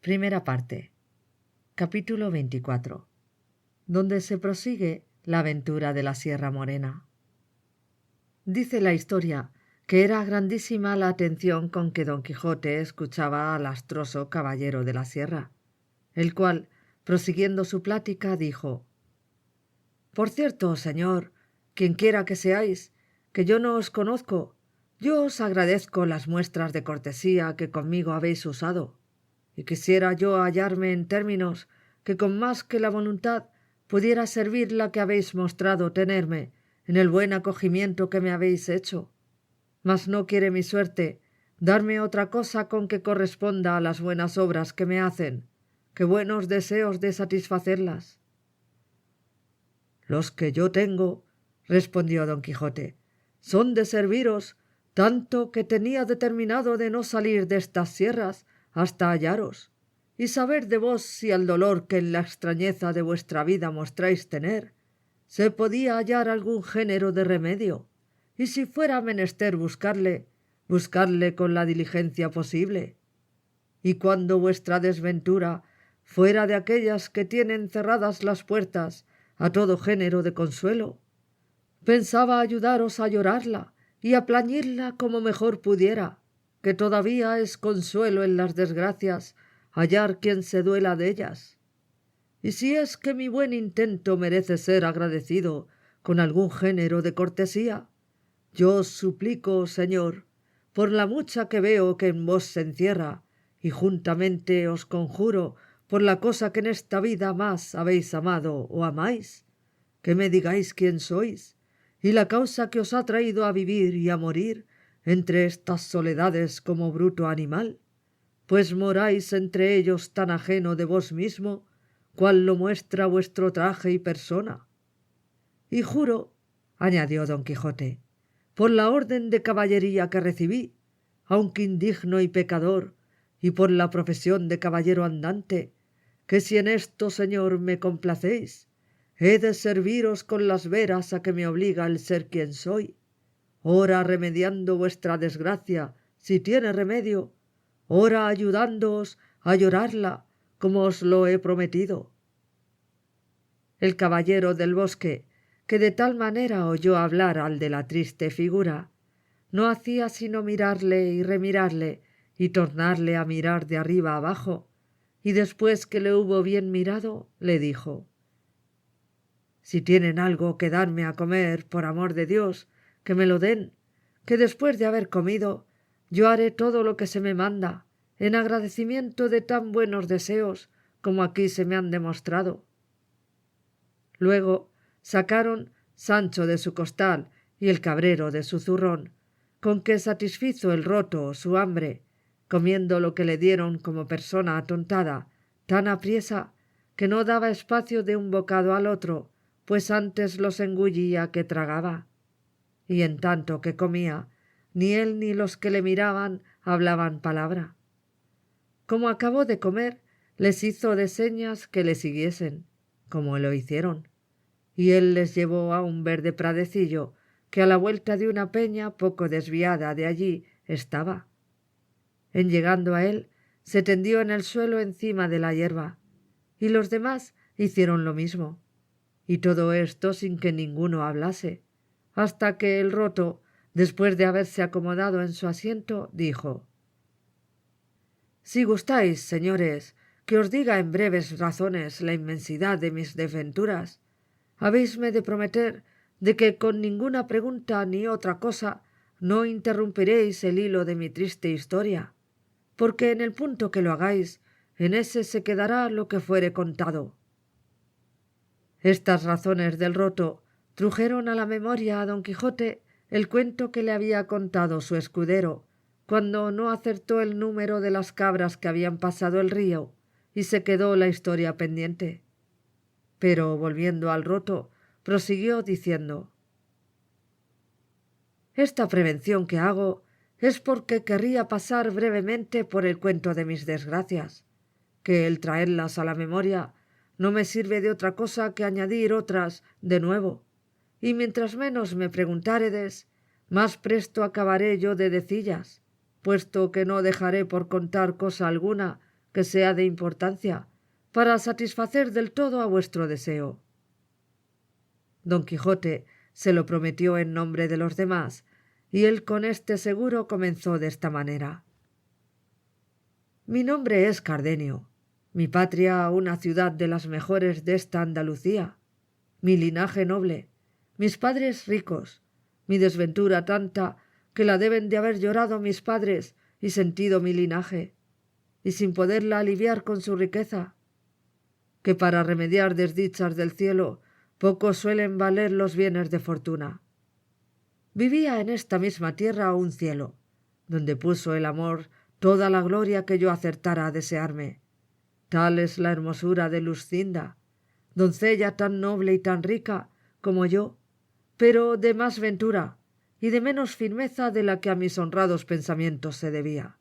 Primera parte. Capítulo 24. Donde se prosigue la aventura de la Sierra Morena. Dice la historia que era grandísima la atención con que don Quijote escuchaba al astroso caballero de la sierra, el cual, prosiguiendo su plática, dijo: «Por cierto, señor, quienquiera que seáis, que yo no os conozco, yo os agradezco las muestras de cortesía que conmigo habéis usado, y quisiera yo hallarme en términos que con más que la voluntad pudiera servir la que habéis mostrado tenerme en el buen acogimiento que me habéis hecho. Mas no quiere mi suerte darme otra cosa con que corresponda a las buenas obras que me hacen, que buenos deseos de satisfacerlas». «Los que yo tengo», respondió don Quijote, «son de serviros, tanto que tenía determinado de no salir de estas sierras hasta hallaros, y saber de vos si al dolor que en la extrañeza de vuestra vida mostráis tener, se podía hallar algún género de remedio, y si fuera menester buscarle con la diligencia posible. Y cuando vuestra desventura fuera de aquellas que tienen cerradas las puertas a todo género de consuelo, pensaba ayudaros a llorarla y a plañirla como mejor pudiera, que todavía es consuelo en las desgracias hallar quien se duela de ellas. Y si es que mi buen intento merece ser agradecido con algún género de cortesía, yo os suplico, señor, por la mucha que veo que en vos se encierra, y juntamente os conjuro por la cosa que en esta vida más habéis amado o amáis, que me digáis quién sois, y la causa que os ha traído a vivir y a morir entre estas soledades como bruto animal, pues moráis entre ellos tan ajeno de vos mismo, cual lo muestra vuestro traje y persona. Y juro», añadió don Quijote, «por la orden de caballería que recibí, aunque indigno y pecador, y por la profesión de caballero andante, que si en esto, señor, me complacéis, he de serviros con las veras a que me obliga el ser quien soy, ora remediando vuestra desgracia, si tiene remedio, ora ayudándoos a llorarla, como os lo he prometido». El caballero del bosque, que de tal manera oyó hablar al de la triste figura, no hacía sino mirarle y remirarle y tornarle a mirar de arriba abajo, y después que le hubo bien mirado, le dijo: «Si tienen algo que darme a comer, por amor de Dios, que me lo den, que después de haber comido, yo haré todo lo que se me manda, en agradecimiento de tan buenos deseos como aquí se me han demostrado». Luego sacaron Sancho de su costal y el cabrero de su zurrón, con que satisfizo el roto su hambre, comiendo lo que le dieron como persona atontada, tan apriesa que no daba espacio de un bocado al otro, pues antes los engullía que tragaba. Y en tanto que comía, ni él ni los que le miraban hablaban palabra. Como acabó de comer, les hizo de señas que le siguiesen, como lo hicieron, y él les llevó a un verde pradecillo que a la vuelta de una peña poco desviada de allí estaba. En llegando a él, se tendió en el suelo encima de la hierba, y los demás hicieron lo mismo, y todo esto sin que ninguno hablase, hasta que el roto, después de haberse acomodado en su asiento, dijo: «Si gustáis, señores, que os diga en breves razones la inmensidad de mis desventuras, habéisme de prometer de que con ninguna pregunta ni otra cosa no interrumpiréis el hilo de mi triste historia, porque en el punto que lo hagáis, en ese se quedará lo que fuere contado». Estas razones del roto trujeron a la memoria a don Quijote el cuento que le había contado su escudero, cuando no acertó el número de las cabras que habían pasado el río, y se quedó la historia pendiente. Pero volviendo al roto, prosiguió diciendo: «Esta prevención que hago es porque querría pasar brevemente por el cuento de mis desgracias, que el traerlas a la memoria no me sirve de otra cosa que añadir otras de nuevo, y mientras menos me preguntáredes, más presto acabaré yo de decillas, puesto que no dejaré por contar cosa alguna que sea de importancia, para satisfacer del todo a vuestro deseo. Don Quijote se lo prometió en nombre de los demás, y él con este seguro comenzó de esta manera. Mi nombre es Cardenio, mi patria una ciudad de las mejores de esta Andalucía, mi linaje noble, mis padres ricos, mi desventura tanta que la deben de haber llorado mis padres y sentido mi linaje, y sin poderla aliviar con su riqueza, que para remediar desdichas del cielo poco suelen valer los bienes de fortuna. Vivía en esta misma tierra un cielo, donde puso el amor toda la gloria que yo acertara a desearme. Tal es la hermosura de Luscinda, doncella tan noble y tan rica como yo, pero de más ventura y de menos firmeza de la que a mis honrados pensamientos se debía.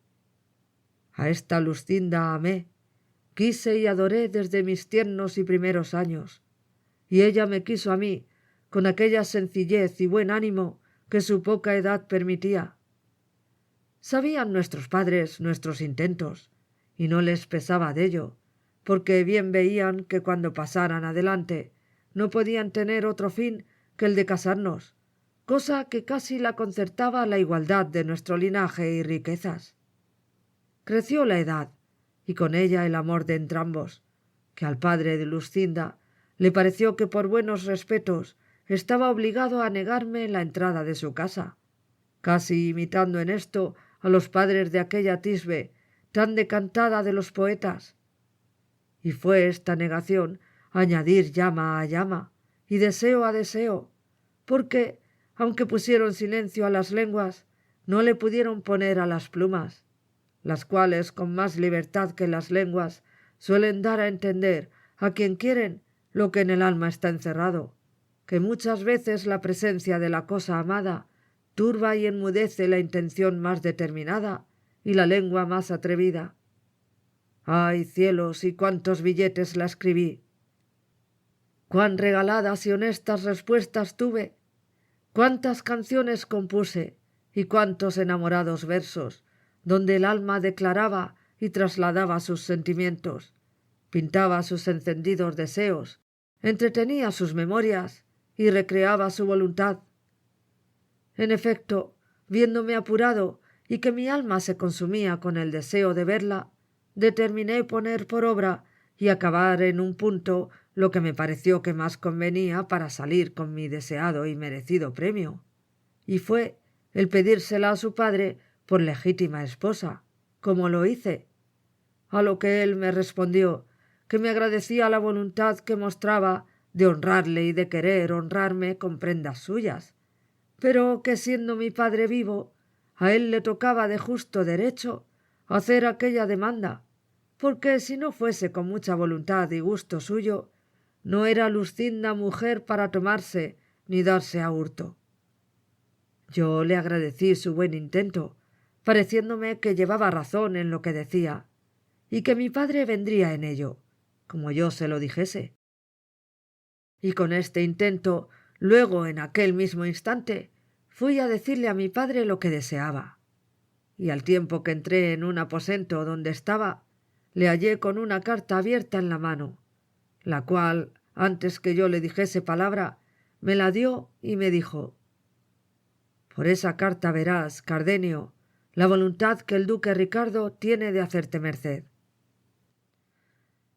A esta Luscinda amé, quise y adoré desde mis tiernos y primeros años, y ella me quiso a mí con aquella sencillez y buen ánimo que su poca edad permitía. Sabían nuestros padres nuestros intentos, y no les pesaba de ello, porque bien veían que cuando pasaran adelante no podían tener otro fin que el de casarnos, cosa que casi la concertaba la igualdad de nuestro linaje y riquezas. Creció la edad, y con ella el amor de entrambos, que al padre de Luscinda le pareció que por buenos respetos estaba obligado a negarme la entrada de su casa, casi imitando en esto a los padres de aquella Tisbe, tan decantada de los poetas. Y fue esta negación añadir llama a llama y deseo a deseo, porque, aunque pusieron silencio a las lenguas, no le pudieron poner a las plumas, las cuales con más libertad que las lenguas suelen dar a entender a quien quieren lo que en el alma está encerrado, que muchas veces la presencia de la cosa amada turba y enmudece la intención más determinada y la lengua más atrevida. ¡Ay, cielos, y cuántos billetes la escribí! ¡Cuán regaladas y honestas respuestas tuve! ¡Cuántas canciones compuse y cuántos enamorados versos, donde el alma declaraba y trasladaba sus sentimientos, pintaba sus encendidos deseos, entretenía sus memorias y recreaba su voluntad! En efecto, viéndome apurado y que mi alma se consumía con el deseo de verla, determiné poner por obra y acabar en un punto lo que me pareció que más convenía para salir con mi deseado y merecido premio, y fue el pedírsela a su padre por legítima esposa, como lo hice, a lo que él me respondió que me agradecía la voluntad que mostraba de honrarle y de querer honrarme con prendas suyas, pero que siendo mi padre vivo, a él le tocaba de justo derecho hacer aquella demanda, porque si no fuese con mucha voluntad y gusto suyo, no era Luscinda mujer para tomarse ni darse a hurto. Yo le agradecí su buen intento, pareciéndome que llevaba razón en lo que decía, y que mi padre vendría en ello, como yo se lo dijese. Y con este intento, luego en aquel mismo instante, fui a decirle a mi padre lo que deseaba, y al tiempo que entré en un aposento donde estaba, le hallé con una carta abierta en la mano, la cual, antes que yo le dijese palabra, me la dio y me dijo: «Por esa carta verás, Cardenio, la voluntad que el duque Ricardo tiene de hacerte merced».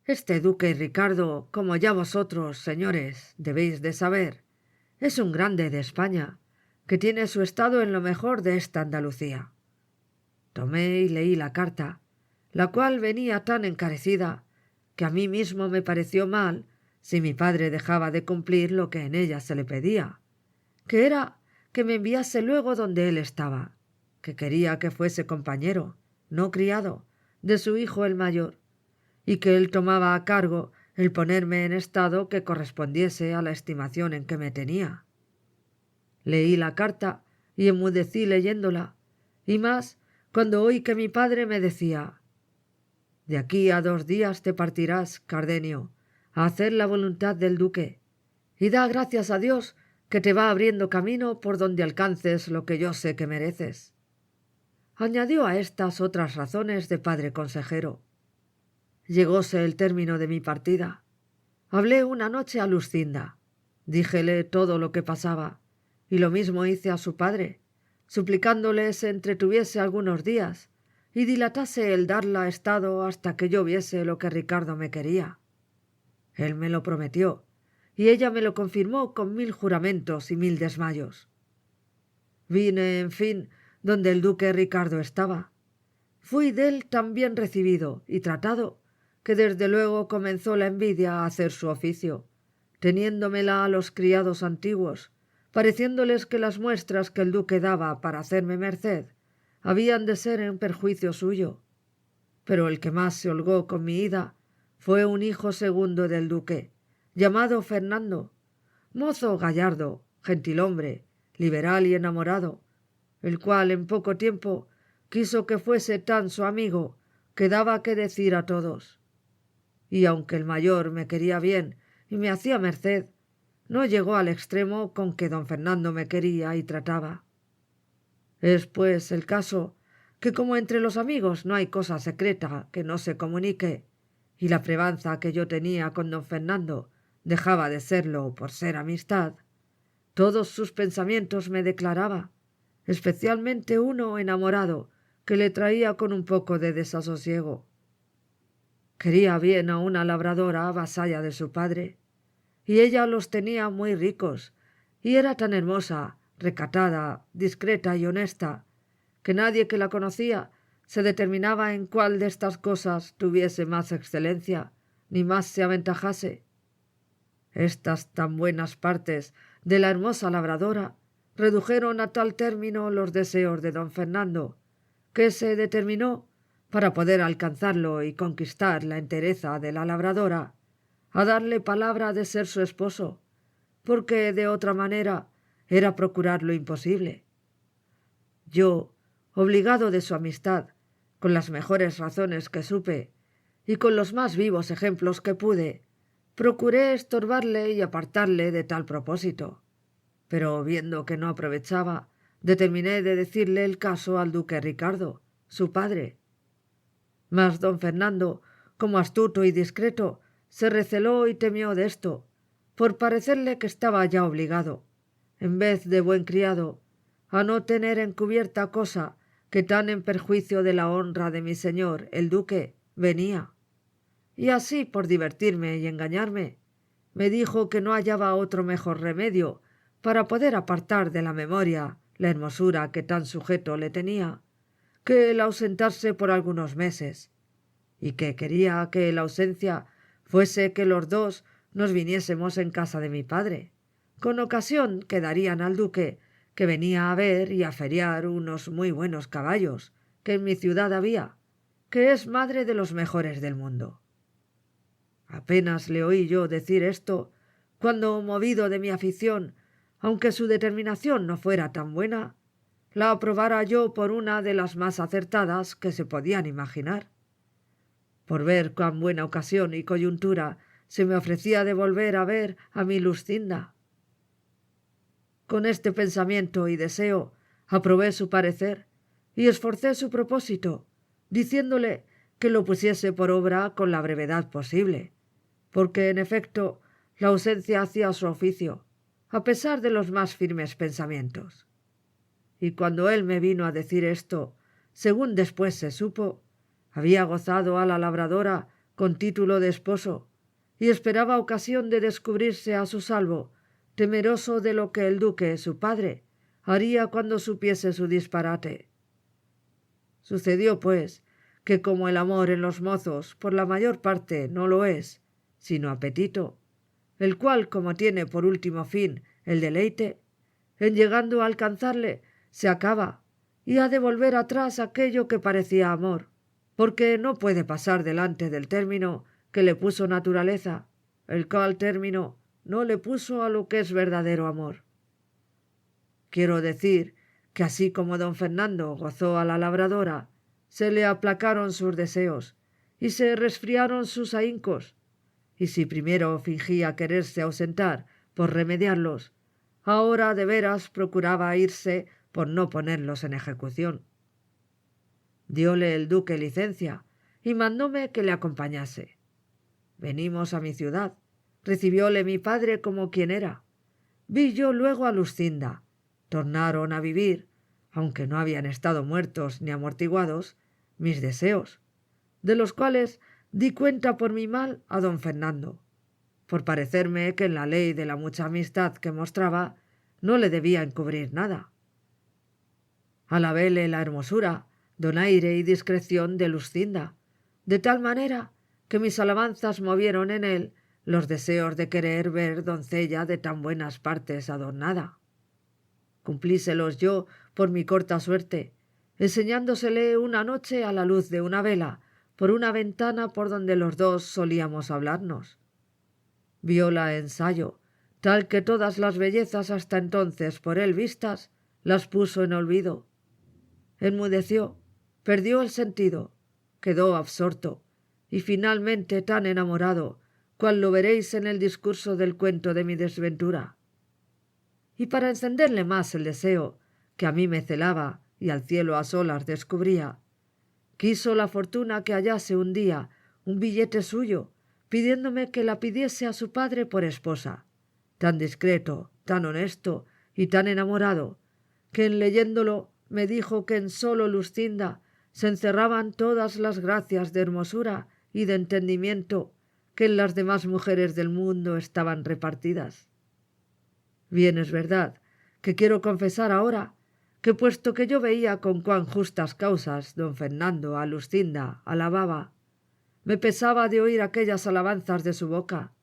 Este duque Ricardo, como ya vosotros, señores, debéis de saber, es un grande de España, que tiene su estado en lo mejor de esta Andalucía. Tomé y leí la carta, la cual venía tan encarecida que a mí mismo me pareció mal si mi padre dejaba de cumplir lo que en ella se le pedía, que era que me enviase luego donde él estaba, que quería que fuese compañero, no criado, de su hijo el mayor, y que él tomaba a cargo el ponerme en estado que correspondiese a la estimación en que me tenía. Leí la carta y enmudecí leyéndola, y más cuando oí que mi padre me decía: «De aquí a 2 días te partirás, Cardenio, a hacer la voluntad del duque, y da gracias a Dios que te va abriendo camino por donde alcances lo que yo sé que mereces». Añadió a estas otras razones de padre consejero. llegóse el término de mi partida. Hablé una noche a Luscinda, díjele todo lo que pasaba, y lo mismo hice a su padre, suplicándole se entretuviese algunos días y dilatase el darla estado hasta que yo viese lo que Ricardo me quería. Él me lo prometió, y ella me lo confirmó con 1000 juramentos y 1000 desmayos. Vine, en fin, donde el duque Ricardo estaba. Fui dél tan bien recibido y tratado que desde luego comenzó la envidia a hacer su oficio, teniéndomela a los criados antiguos, pareciéndoles que las muestras que el duque daba para hacerme merced habían de ser en perjuicio suyo. Pero el que más se holgó con mi ida fue un hijo segundo del duque, llamado Fernando, mozo gallardo, gentilhombre, liberal y enamorado, el cual en poco tiempo quiso que fuese tan su amigo que daba que decir a todos. Y aunque el mayor me quería bien y me hacía merced, no llegó al extremo con que don Fernando me quería y trataba. Es, pues, el caso que como entre los amigos no hay cosa secreta que no se comunique, y la privanza que yo tenía con don Fernando dejaba de serlo por ser amistad, todos sus pensamientos me declaraba, especialmente uno enamorado que le traía con un poco de desasosiego. Quería bien a una labradora vasalla de su padre, y ella los tenía muy ricos, y era tan hermosa, recatada, discreta y honesta, que nadie que la conocía se determinaba en cuál de estas cosas tuviese más excelencia, ni más se aventajase. Estas tan buenas partes de la hermosa labradora redujeron a tal término los deseos de don Fernando, que se determinó, para poder alcanzarlo y conquistar la entereza de la labradora, a darle palabra de ser su esposo, porque de otra manera era procurar lo imposible. Yo, obligado de su amistad, con las mejores razones que supe, y con los más vivos ejemplos que pude, procuré estorbarle y apartarle de tal propósito. Pero viendo que no aprovechaba, determiné de decirle el caso al duque Ricardo, su padre. Mas don Fernando, como astuto y discreto, se receló y temió de esto, por parecerle que estaba ya obligado, en vez de buen criado, a no tener encubierta cosa que tan en perjuicio de la honra de mi señor el duque venía. Y así, por divertirme y engañarme, me dijo que no hallaba otro mejor remedio para poder apartar de la memoria la hermosura que tan sujeto le tenía, que el ausentarse por algunos meses, y que quería que la ausencia fuese que los dos nos viniésemos en casa de mi padre, con ocasión que darían al duque que venía a ver y a feriar unos muy buenos caballos que en mi ciudad había, que es madre de los mejores del mundo. Apenas le oí yo decir esto, cuando, movido de mi afición, aunque su determinación no fuera tan buena, la aprobara yo por una de las más acertadas que se podían imaginar. Por ver cuán buena ocasión y coyuntura se me ofrecía de volver a ver a mi Luscinda. Con este pensamiento y deseo aprobé su parecer y esforcé su propósito, diciéndole que lo pusiese por obra con la brevedad posible, porque en efecto la ausencia hacía su oficio, a pesar de los más firmes pensamientos. Y cuando él me vino a decir esto, según después se supo, había gozado a la labradora con título de esposo, y esperaba ocasión de descubrirse a su salvo, temeroso de lo que el duque, su padre, haría cuando supiese su disparate. Sucedió, pues, que como el amor en los mozos por la mayor parte no lo es, sino apetito, el cual, como tiene por último fin el deleite, en llegando a alcanzarle se acaba y ha de volver atrás aquello que parecía amor, porque no puede pasar delante del término que le puso naturaleza, el cual término no le puso a lo que es verdadero amor. Quiero decir que así como don Fernando gozó a la labradora, se le aplacaron sus deseos y se resfriaron sus ahincos, y si primero fingía quererse ausentar por remediarlos, ahora de veras procuraba irse por no ponerlos en ejecución. Dióle el duque licencia, y mandóme que le acompañase. Venimos a mi ciudad. Recibióle mi padre como quien era. Vi yo luego a Luscinda. Tornaron a vivir, aunque no habían estado muertos ni amortiguados, mis deseos, de los cuales di cuenta por mi mal a don Fernando, por parecerme que en la ley de la mucha amistad que mostraba no le debía encubrir nada. Alabéle la hermosura, donaire y discreción de Luscinda, de tal manera que mis alabanzas movieron en él los deseos de querer ver doncella de tan buenas partes adornada. Cumplíselos yo por mi corta suerte, enseñándosele una noche a la luz de una vela por una ventana por donde los dos solíamos hablarnos. Vióla ensayo, tal que todas las bellezas hasta entonces por él vistas las puso en olvido. Enmudeció, perdió el sentido, quedó absorto, y finalmente tan enamorado, cual lo veréis en el discurso del cuento de mi desventura. Y para encenderle más el deseo, que a mí me celaba y al cielo a solas descubría, quiso la fortuna que hallase un día un billete suyo, pidiéndome que la pidiese a su padre por esposa, tan discreto, tan honesto y tan enamorado, que en leyéndolo me dijo que en solo Luscinda se encerraban todas las gracias de hermosura y de entendimiento que en las demás mujeres del mundo estaban repartidas. Bien es verdad que quiero confesar ahora que puesto que yo veía con cuán justas causas don Fernando a Luscinda alababa, me pesaba de oír aquellas alabanzas de su boca,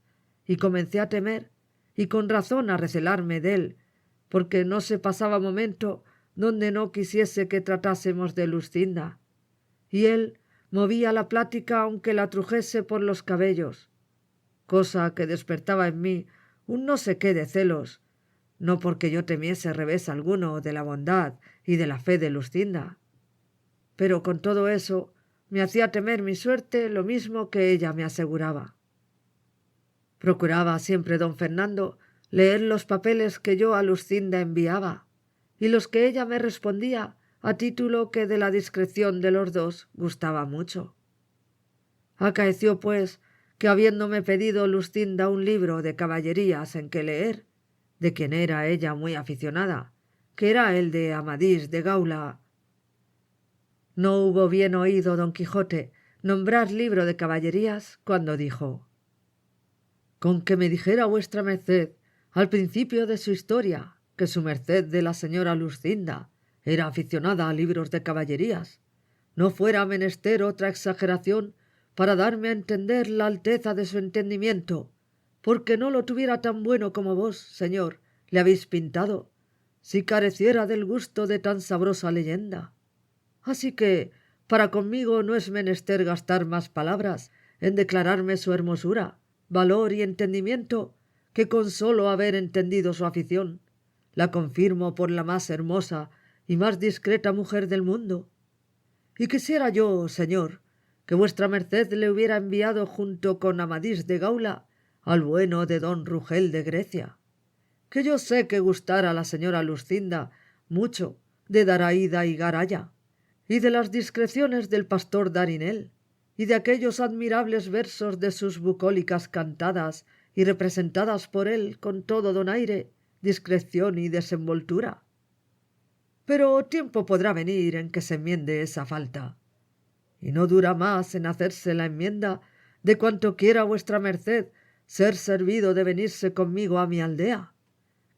y comencé a temer, y con razón a recelarme dél, porque no se pasaba momento donde no quisiese que tratásemos de Luscinda, y él movía la plática aunque la trujese por los cabellos, cosa que despertaba en mí un no sé qué de celos, no porque yo temiese revés alguno de la bondad y de la fe de Luscinda, pero con todo eso me hacía temer mi suerte lo mismo que ella me aseguraba. Procuraba siempre don Fernando leer los papeles que yo a Luscinda enviaba, y los que ella me respondía a título que de la discreción de los dos gustaba mucho. Acaeció, pues, que habiéndome pedido Luscinda un libro de caballerías en que leer, de quien era ella muy aficionada, que era el de Amadís de Gaula. No hubo bien oído don Quijote nombrar libro de caballerías cuando dijo: «Con que me dijera vuestra merced al principio de su historia que su merced de la señora Luscinda era aficionada a libros de caballerías, no fuera menester otra exageración para darme a entender la alteza de su entendimiento, porque no lo tuviera tan bueno como vos, señor, le habéis pintado, si careciera del gusto de tan sabrosa leyenda. Así que para conmigo no es menester gastar más palabras en declararme su hermosura, valor y entendimiento, que con solo haber entendido su afición, la confirmo por la más hermosa y más discreta mujer del mundo. Y quisiera yo, señor, que vuestra merced le hubiera enviado junto con Amadís de Gaula al bueno de don Rugel de Grecia, que yo sé que gustara a la señora Luscinda mucho de Daraída y Garaya, y de las discreciones del pastor Darinel, y de aquellos admirables versos de sus bucólicas cantadas y representadas por él con todo donaire, discreción y desenvoltura. Pero tiempo podrá venir en que se enmiende esa falta, y no dura más en hacerse la enmienda de cuanto quiera vuestra merced ser servido de venirse conmigo a mi aldea,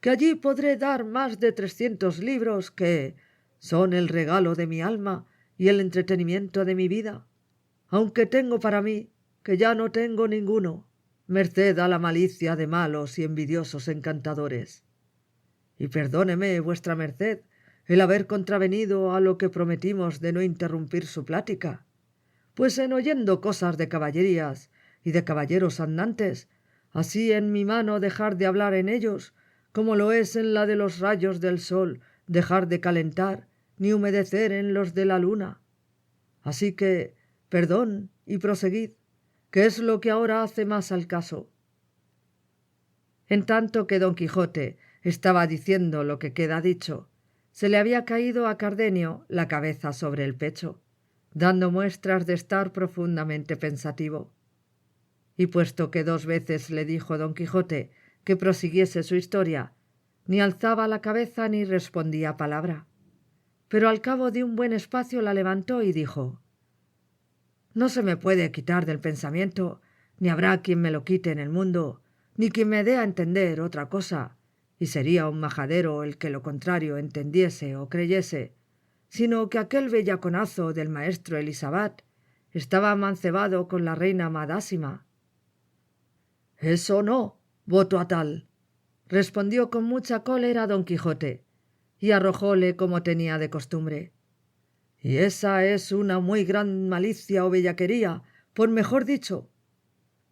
que allí podré dar más de 300 libros que son el regalo de mi alma y el entretenimiento de mi vida, aunque tengo para mí, que ya no tengo ninguno, merced a la malicia de malos y envidiosos encantadores. Y perdóneme vuestra merced el haber contravenido a lo que prometimos de no interrumpir su plática, pues en oyendo cosas de caballerías y de caballeros andantes, así en mi mano dejar de hablar en ellos, como lo es en la de los rayos del sol dejar de calentar ni humedecer en los de la luna. Así que perdón y proseguid, que es lo que ahora hace más al caso». En tanto que don Quijote estaba diciendo lo que queda dicho, se le había caído a Cardenio la cabeza sobre el pecho, dando muestras de estar profundamente pensativo. Y puesto que 2 veces le dijo don Quijote que prosiguiese su historia, ni alzaba la cabeza ni respondía palabra. Pero al cabo de un buen espacio la levantó y dijo: «No se me puede quitar del pensamiento, ni habrá quien me lo quite en el mundo, ni quien me dé a entender otra cosa, y sería un majadero el que lo contrario entendiese o creyese, sino que aquel bellaconazo del maestro Elisabat estaba amancebado con la reina Madásima». «Eso no, voto a tal», respondió con mucha cólera don Quijote, y arrojóle como tenía de costumbre. «Y esa es una muy gran malicia o bellaquería, por mejor dicho.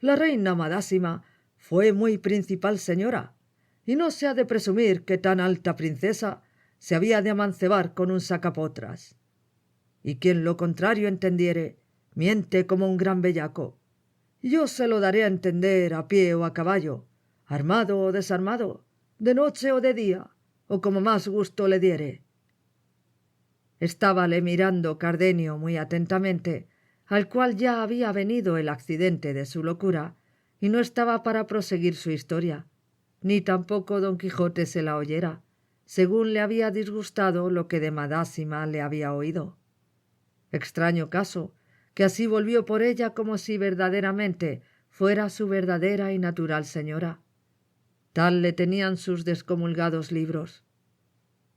La reina Madásima fue muy principal señora, y no se ha de presumir que tan alta princesa se había de amancebar con un sacapotras. Y quien lo contrario entendiere, miente como un gran bellaco. Yo se lo daré a entender a pie o a caballo, armado o desarmado, de noche o de día, o como más gusto le diere». Estábale mirando Cardenio muy atentamente, al cual ya había venido el accidente de su locura, y no estaba para proseguir su historia, ni tampoco don Quijote se la oyera, según le había disgustado lo que de Madásima le había oído. Extraño caso, que así volvió por ella como si verdaderamente fuera su verdadera y natural señora. Tal le tenían sus descomulgados libros.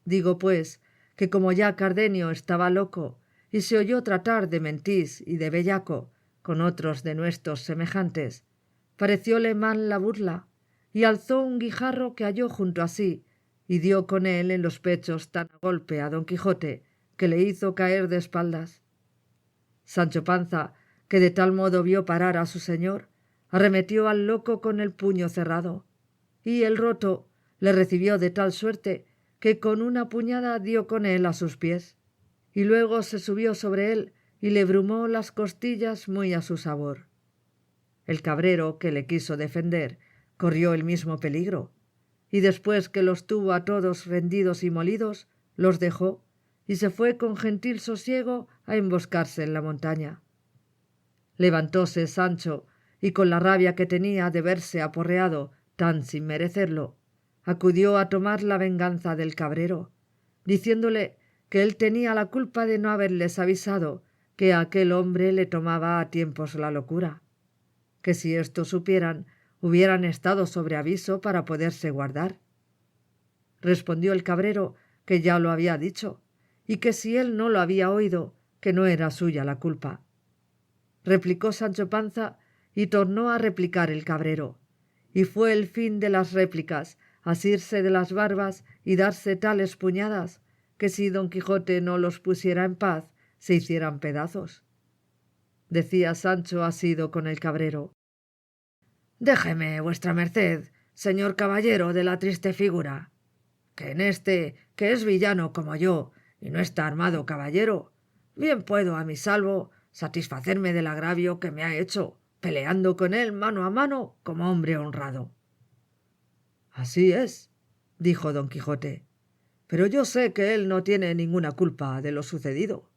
Digo, pues, que como ya Cardenio estaba loco y se oyó tratar de mentís y de bellaco con otros de nuestros semejantes, parecióle mal la burla, y alzó un guijarro que halló junto a sí, y dio con él en los pechos tan a golpe a don Quijote que le hizo caer de espaldas. Sancho Panza, que de tal modo vio parar a su señor, arremetió al loco con el puño cerrado, y el roto le recibió de tal suerte que con una puñada dio con él a sus pies, y luego se subió sobre él y le brumó las costillas muy a su sabor. El cabrero, que le quiso defender, corrió el mismo peligro, y después que los tuvo a todos rendidos y molidos, los dejó, y se fue con gentil sosiego a emboscarse en la montaña. Levantóse Sancho, y con la rabia que tenía de verse aporreado tan sin merecerlo, acudió a tomar la venganza del cabrero, diciéndole que él tenía la culpa de no haberles avisado que a aquel hombre le tomaba a tiempos la locura, que si esto supieran hubieran estado sobre aviso para poderse guardar. Respondió el cabrero que ya lo había dicho, y que si él no lo había oído, que no era suya la culpa. Replicó Sancho Panza, y tornó a replicar el cabrero, y fue el fin de las réplicas asirse de las barbas y darse tales puñadas que si don Quijote no los pusiera en paz se hicieran pedazos. Decía Sancho asido con el cabrero: «Déjeme vuestra merced, señor caballero de la triste figura, que en este, que es villano como yo, y no está armado caballero, bien puedo a mi salvo satisfacerme del agravio que me ha hecho, peleando con él mano a mano como hombre honrado». «Así es», dijo don Quijote, «pero yo sé que él no tiene ninguna culpa de lo sucedido».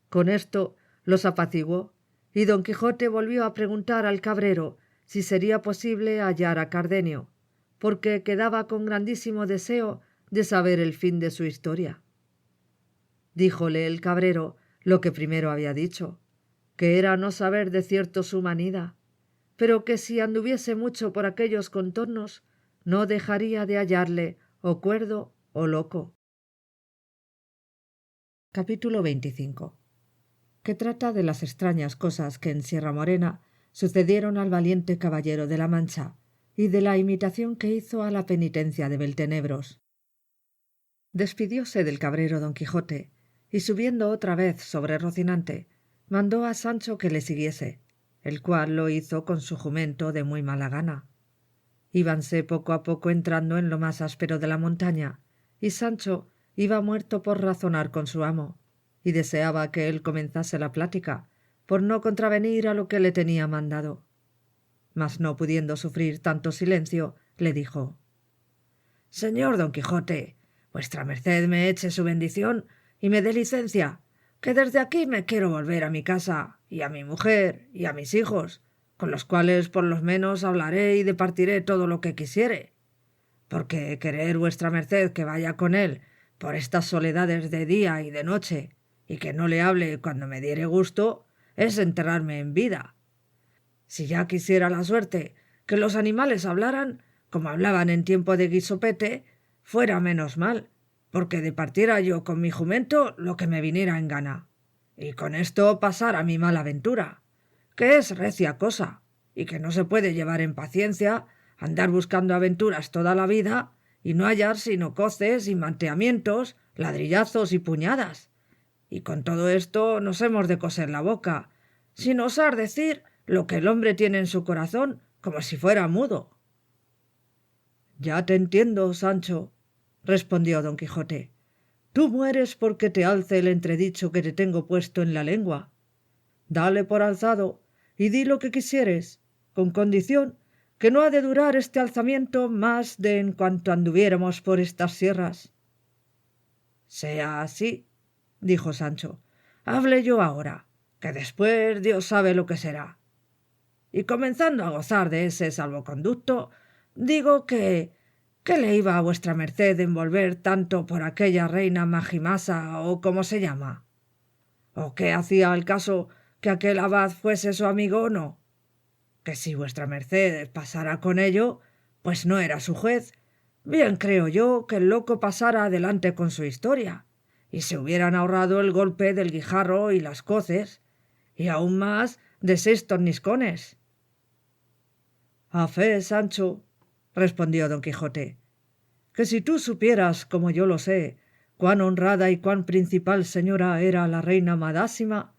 Con esto los apaciguó, y don Quijote volvió a preguntar al cabrero si sería posible hallar a Cardenio, porque quedaba con grandísimo deseo de saber el fin de su historia. Díjole el cabrero lo que primero había dicho, que era no saber de cierto su manida, pero que si anduviese mucho por aquellos contornos, no dejaría de hallarle o cuerdo o loco. Capítulo 25. Que trata de las extrañas cosas que en Sierra Morena sucedieron al valiente caballero de la Mancha, y de la imitación que hizo a la penitencia de Beltenebros. Despidióse del cabrero don Quijote, y subiendo otra vez sobre Rocinante, mandó a Sancho que le siguiese, el cual lo hizo con su jumento de muy mala gana. Íbanse poco a poco entrando en lo más áspero de la montaña, y Sancho iba muerto por razonar con su amo, y deseaba que él comenzase la plática, por no contravenir a lo que le tenía mandado. Mas no pudiendo sufrir tanto silencio, le dijo: «Señor don Quijote, vuestra merced me eche su bendición y me dé licencia, que desde aquí me quiero volver a mi casa, y a mi mujer, y a mis hijos, con los cuales por lo menos hablaré y departiré todo lo que quisiere, porque querer vuestra merced que vaya con él por estas soledades de día y de noche, y que no le hable cuando me diere gusto, es enterrarme en vida. Si ya quisiera la suerte que los animales hablaran, como hablaban en tiempo de Guisopete, fuera menos mal, porque departiera yo con mi jumento lo que me viniera en gana, y con esto pasara mi mala ventura, que es recia cosa, y que no se puede llevar en paciencia andar buscando aventuras toda la vida y no hallar sino coces y manteamientos, ladrillazos y puñadas. Y con todo esto nos hemos de coser la boca, sin osar decir lo que el hombre tiene en su corazón, como si fuera mudo. Ya te entiendo, Sancho, respondió don Quijote. Tú mueres porque te alce el entredicho que te tengo puesto en la lengua. Dale por alzado y di lo que quisieres, con condición que no ha de durar este alzamiento más de en cuanto anduviéramos por estas sierras. Sea así, dijo Sancho, hable yo ahora, que después Dios sabe lo que será. Y comenzando a gozar de ese salvoconducto, digo que ¿qué le iba a vuestra merced envolver tanto por aquella reina Magimasa o como se llama? ¿O qué hacía al caso que aquel abad fuese su amigo o no? Que si vuestra merced pasara con ello, pues no era su juez. Bien creo yo que el loco pasara adelante con su historia, y se hubieran ahorrado el golpe del guijarro y las coces, y aún más de 6 torniscones. A fe, Sancho, respondió don Quijote, que si tú supieras, como yo lo sé, cuán honrada y cuán principal señora era la reina Madásima,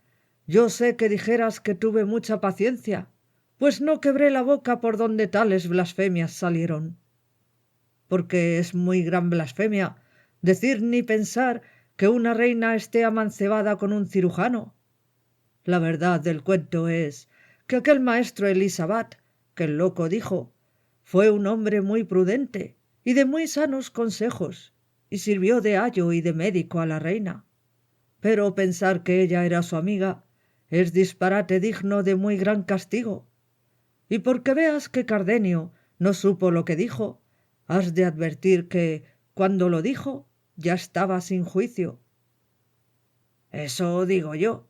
yo sé que dijeras que tuve mucha paciencia, pues no quebré la boca por donde tales blasfemias salieron. Porque es muy gran blasfemia decir ni pensar que una reina esté amancebada con un cirujano. La verdad del cuento es que aquel maestro Elisabat, que el loco dijo, fue un hombre muy prudente y de muy sanos consejos, y sirvió de ayo y de médico a la reina. Pero pensar que ella era su amiga es disparate digno de muy gran castigo. Y porque veas que Cardenio no supo lo que dijo, has de advertir que, cuando lo dijo, ya estaba sin juicio. Eso digo yo,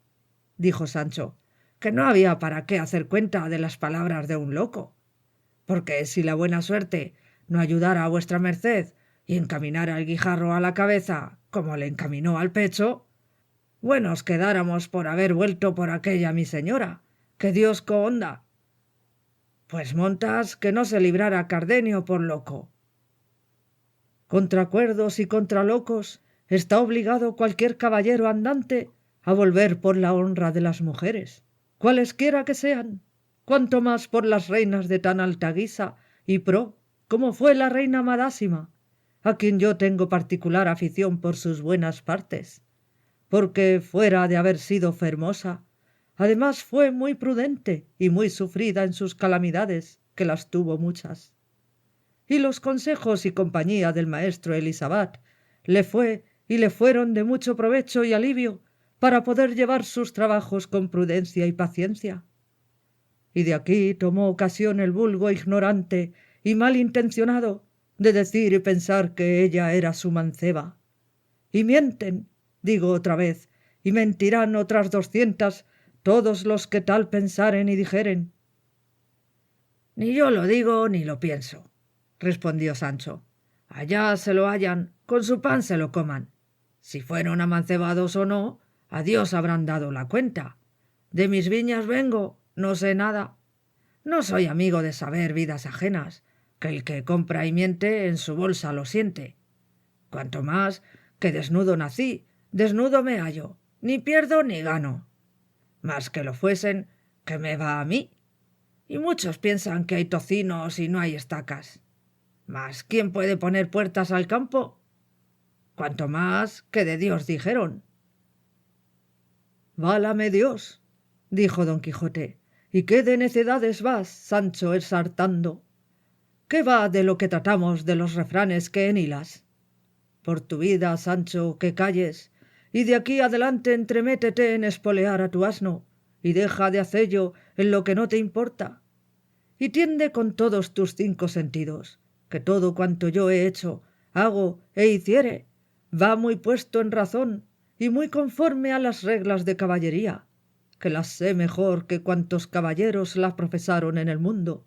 dijo Sancho, que no había para qué hacer cuenta de las palabras de un loco, porque si la buena suerte no ayudara a vuestra merced y encaminara el guijarro a la cabeza como le encaminó al pecho, buenos quedáramos por haber vuelto por aquella mi señora, que Dios cohonda. Pues montas que no se librara Cardenio por loco. Contra cuerdos y contra locos está obligado cualquier caballero andante a volver por la honra de las mujeres, cualesquiera que sean, cuanto más por las reinas de tan alta guisa y pro como fue la reina Madásima, a quien yo tengo particular afición por sus buenas partes, porque fuera de haber sido fermosa, además fue muy prudente y muy sufrida en sus calamidades, que las tuvo muchas. Y los consejos y compañía del maestro Elisabat le fue y le fueron de mucho provecho y alivio para poder llevar sus trabajos con prudencia y paciencia. Y de aquí tomó ocasión el vulgo ignorante y mal intencionado de decir y pensar que ella era su manceba. Y mienten, digo otra vez, y mentirán otras 200 todos los que tal pensaren y dijeren. Ni yo lo digo ni lo pienso, respondió Sancho. Allá se lo hallan, con su pan se lo coman. Si fueron amancebados o no, a Dios habrán dado la cuenta. De mis viñas vengo, no sé nada. No soy amigo de saber vidas ajenas, que el que compra y miente en su bolsa lo siente. Cuanto más que desnudo nací, desnudo me hallo, ni pierdo ni gano. Más que lo fuesen, ¿qué me va a mí? Y muchos piensan que hay tocinos y no hay estacas. Mas ¿quién puede poner puertas al campo? Cuanto más que de Dios dijeron. Válame Dios, dijo don Quijote, y qué de necedades vas, Sancho, exhartando. ¿Qué va de lo que tratamos de los refranes que enhilas? Por tu vida, Sancho, que calles, y de aquí adelante entremétete en espolear a tu asno, y deja de hacello en lo que no te importa. Y tiende con todos tus 5 sentidos, que todo cuanto yo he hecho, hago e hiciere, va muy puesto en razón y muy conforme a las reglas de caballería, que las sé mejor que cuantos caballeros las profesaron en el mundo.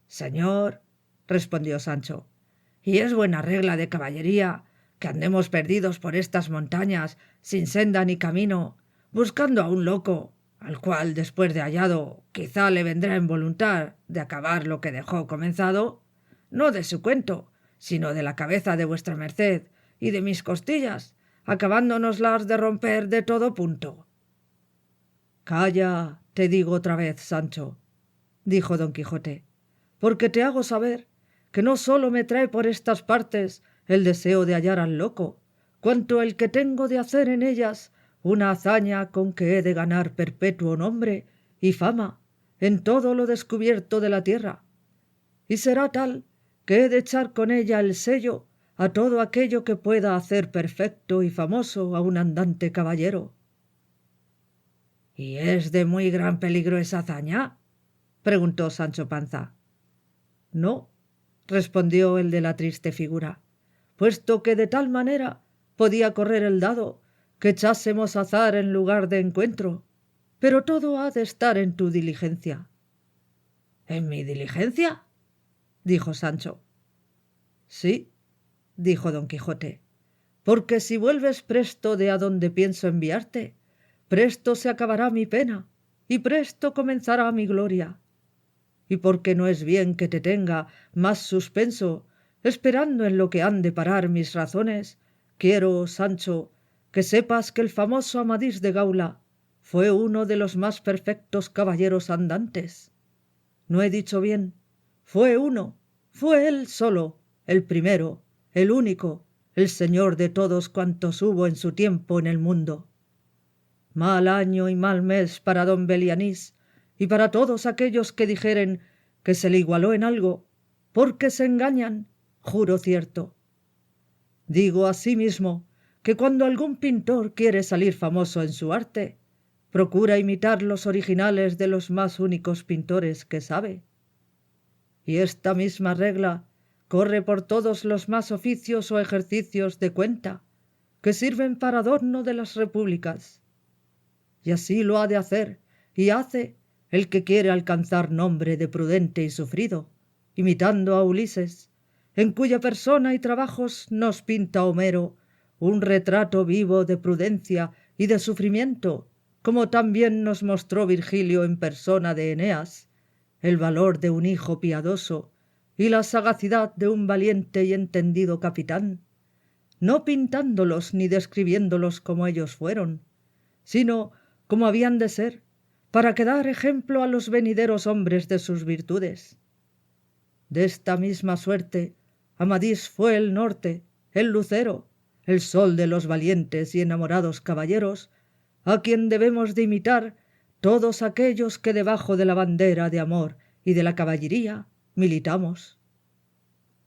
Señor, respondió Sancho, y es buena regla de caballería que andemos perdidos por estas montañas sin senda ni camino, buscando a un loco, al cual después de hallado quizá le vendrá en voluntad de acabar lo que dejó comenzado, no de su cuento, sino de la cabeza de vuestra merced y de mis costillas, acabándonoslas de romper de todo punto. Calla, te digo otra vez, Sancho, dijo don Quijote, porque te hago saber que no sólo me trae por estas partes el deseo de hallar al loco, cuanto el que tengo de hacer en ellas una hazaña con que he de ganar perpetuo nombre y fama en todo lo descubierto de la tierra, y será tal que he de echar con ella el sello a todo aquello que pueda hacer perfecto y famoso a un andante caballero. ¿Y es de muy gran peligro esa hazaña?, preguntó Sancho Panza. No, respondió el de la triste figura, puesto que de tal manera podía correr el dado que echásemos azar en lugar de encuentro, pero todo ha de estar en tu diligencia. ¿En mi diligencia?, dijo Sancho. Sí, dijo don Quijote, porque si vuelves presto de adonde pienso enviarte, presto se acabará mi pena y presto comenzará mi gloria. Y porque no es bien que te tenga más suspenso, esperando en lo que han de parar mis razones, quiero, Sancho, que sepas que el famoso Amadís de Gaula fue uno de los más perfectos caballeros andantes. No he dicho bien, fue uno, fue él solo, el primero, el único, el señor de todos cuantos hubo en su tiempo en el mundo. Mal año y mal mes para don Belianís, y para todos aquellos que dijeren que se le igualó en algo, porque se engañan, juro cierto. Digo asimismo que cuando algún pintor quiere salir famoso en su arte, procura imitar los originales de los más únicos pintores que sabe. Y esta misma regla corre por todos los más oficios o ejercicios de cuenta que sirven para adorno de las repúblicas. Y así lo ha de hacer, y hace, el que quiere alcanzar nombre de prudente y sufrido, imitando a Ulises, en cuya persona y trabajos nos pinta Homero un retrato vivo de prudencia y de sufrimiento, como también nos mostró Virgilio en persona de Eneas, el valor de un hijo piadoso y la sagacidad de un valiente y entendido capitán, no pintándolos ni describiéndolos como ellos fueron, sino como habían de ser, para que dar ejemplo a los venideros hombres de sus virtudes. De esta misma suerte, Amadís fue el norte, el lucero, el sol de los valientes y enamorados caballeros, a quien debemos de imitar todos aquellos que debajo de la bandera de amor y de la caballería militamos.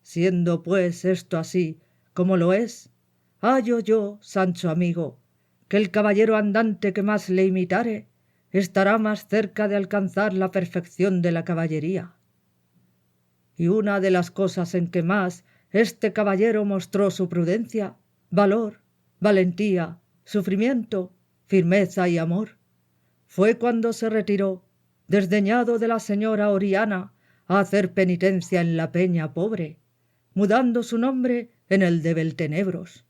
Siendo pues esto así como lo es, hallo yo, Sancho amigo, que el caballero andante que más le imitare estará más cerca de alcanzar la perfección de la caballería. Y una de las cosas en que más este caballero mostró su prudencia, valor, valentía, sufrimiento, firmeza y amor, fue cuando se retiró, desdeñado de la señora Oriana, a hacer penitencia en la peña pobre, mudando su nombre en el de Beltenebros,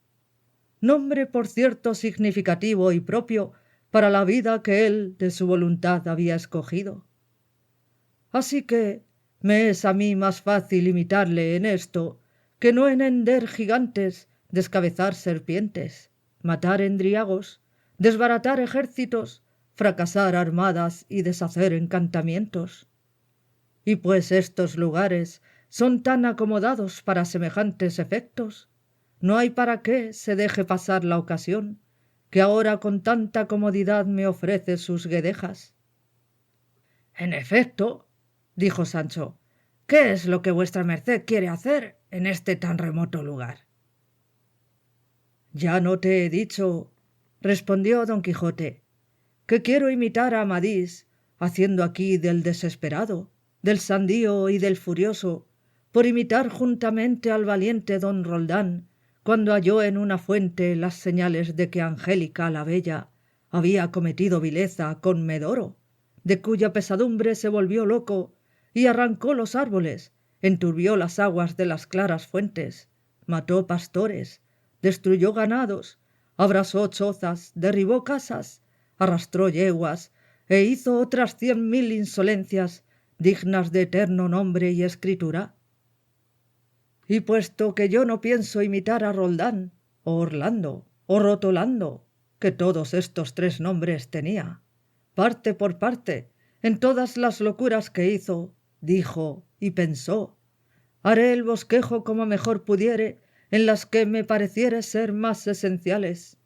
nombre por cierto significativo y propio para la vida que él de su voluntad había escogido. Así que me es a mí más fácil imitarle en esto que no en hender gigantes, descabezar serpientes, matar endriagos, desbaratar ejércitos, fracasar armadas y deshacer encantamientos. Y pues estos lugares son tan acomodados para semejantes efectos, no hay para qué se deje pasar la ocasión, que ahora con tanta comodidad me ofrece sus guedejas. En efecto, dijo Sancho, ¿qué es lo que vuestra merced quiere hacer en este tan remoto lugar? Ya no te he dicho, respondió don Quijote, que quiero imitar a Amadís, haciendo aquí del desesperado, del sandío y del furioso, por imitar juntamente al valiente don Roldán, cuando halló en una fuente las señales de que Angélica la bella había cometido vileza con Medoro, de cuya pesadumbre se volvió loco y arrancó los árboles, enturbió las aguas de las claras fuentes, mató pastores, destruyó ganados, abrasó chozas, derribó casas, arrastró yeguas e hizo otras 100.000 insolencias dignas de eterno nombre y escritura. Y puesto que yo no pienso imitar a Roldán, o Orlando, o Rotolando, que todos estos 3 nombres tenía, parte por parte, en todas las locuras que hizo, dijo y pensó, haré el bosquejo como mejor pudiere en las que me pareciere ser más esenciales.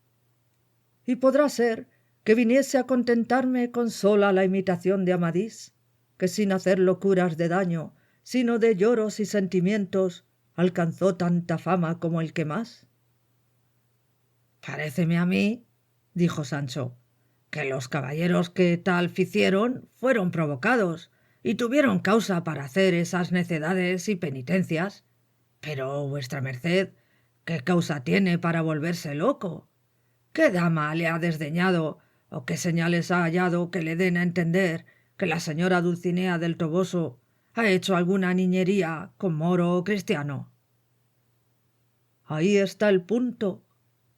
Y podrá ser que viniese a contentarme con sola la imitación de Amadís, que sin hacer locuras de daño, sino de lloros y sentimientos, alcanzó tanta fama como el que más. Paréceme a mí, dijo Sancho, que los caballeros que tal ficieron fueron provocados y tuvieron causa para hacer esas necedades y penitencias. Pero vuestra merced, ¿qué causa tiene para volverse loco? ¿Qué dama le ha desdeñado o qué señales ha hallado que le den a entender que la señora Dulcinea del Toboso ha hecho alguna niñería con moro o cristiano? Ahí está el punto,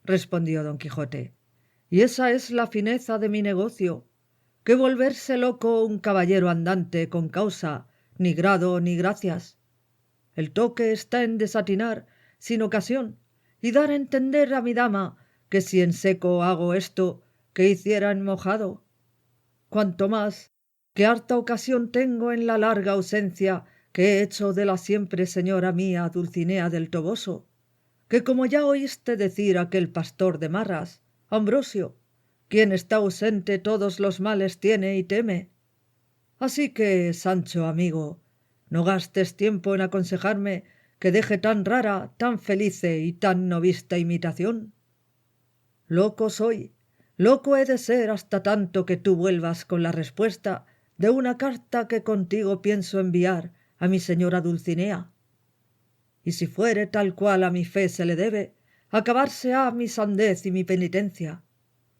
respondió don Quijote, y esa es la fineza de mi negocio, que volverse loco un caballero andante con causa, ni grado ni gracias. El toque está en desatinar sin ocasión y dar a entender a mi dama que si en seco hago esto que hiciera en mojado. Cuanto más que harta ocasión tengo en la larga ausencia que he hecho de la siempre señora mía Dulcinea del Toboso, que como ya oíste decir aquel pastor de Marras, Ambrosio, quien está ausente todos los males tiene y teme. Así que, Sancho amigo, no gastes tiempo en aconsejarme que deje tan rara, tan felice y tan no vista imitación. Loco soy, loco he de ser hasta tanto que tú vuelvas con la respuesta de una carta que contigo pienso enviar a mi señora Dulcinea. Y si fuere tal cual a mi fe se le debe, acabarse ha mi sandez y mi penitencia.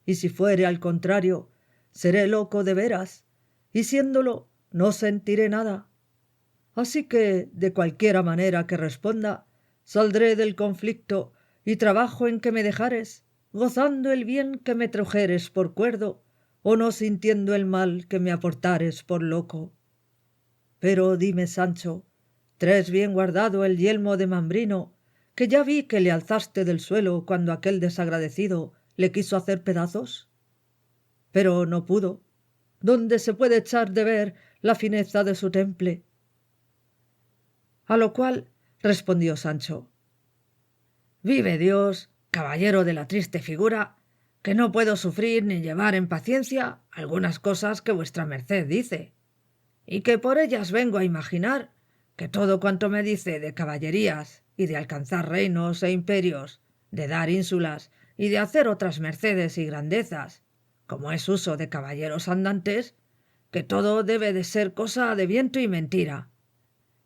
Y si fuere al contrario, seré loco de veras, y siéndolo no sentiré nada. Así que, de cualquiera manera que responda, saldré del conflicto y trabajo en que me dejares, gozando el bien que me trujeres por cuerdo, o no sintiendo el mal que me aportares por loco. Pero dime, Sancho, ¿traes bien guardado el yelmo de Mambrino, que ya vi que le alzaste del suelo cuando aquel desagradecido le quiso hacer pedazos? Pero no pudo, donde se puede echar de ver la fineza de su temple. A lo cual respondió Sancho, vive Dios, caballero de la triste figura, que no puedo sufrir ni llevar en paciencia algunas cosas que vuestra merced dice, y que por ellas vengo a imaginar que todo cuanto me dice de caballerías y de alcanzar reinos e imperios, de dar ínsulas y de hacer otras mercedes y grandezas, como es uso de caballeros andantes, que todo debe de ser cosa de viento y mentira,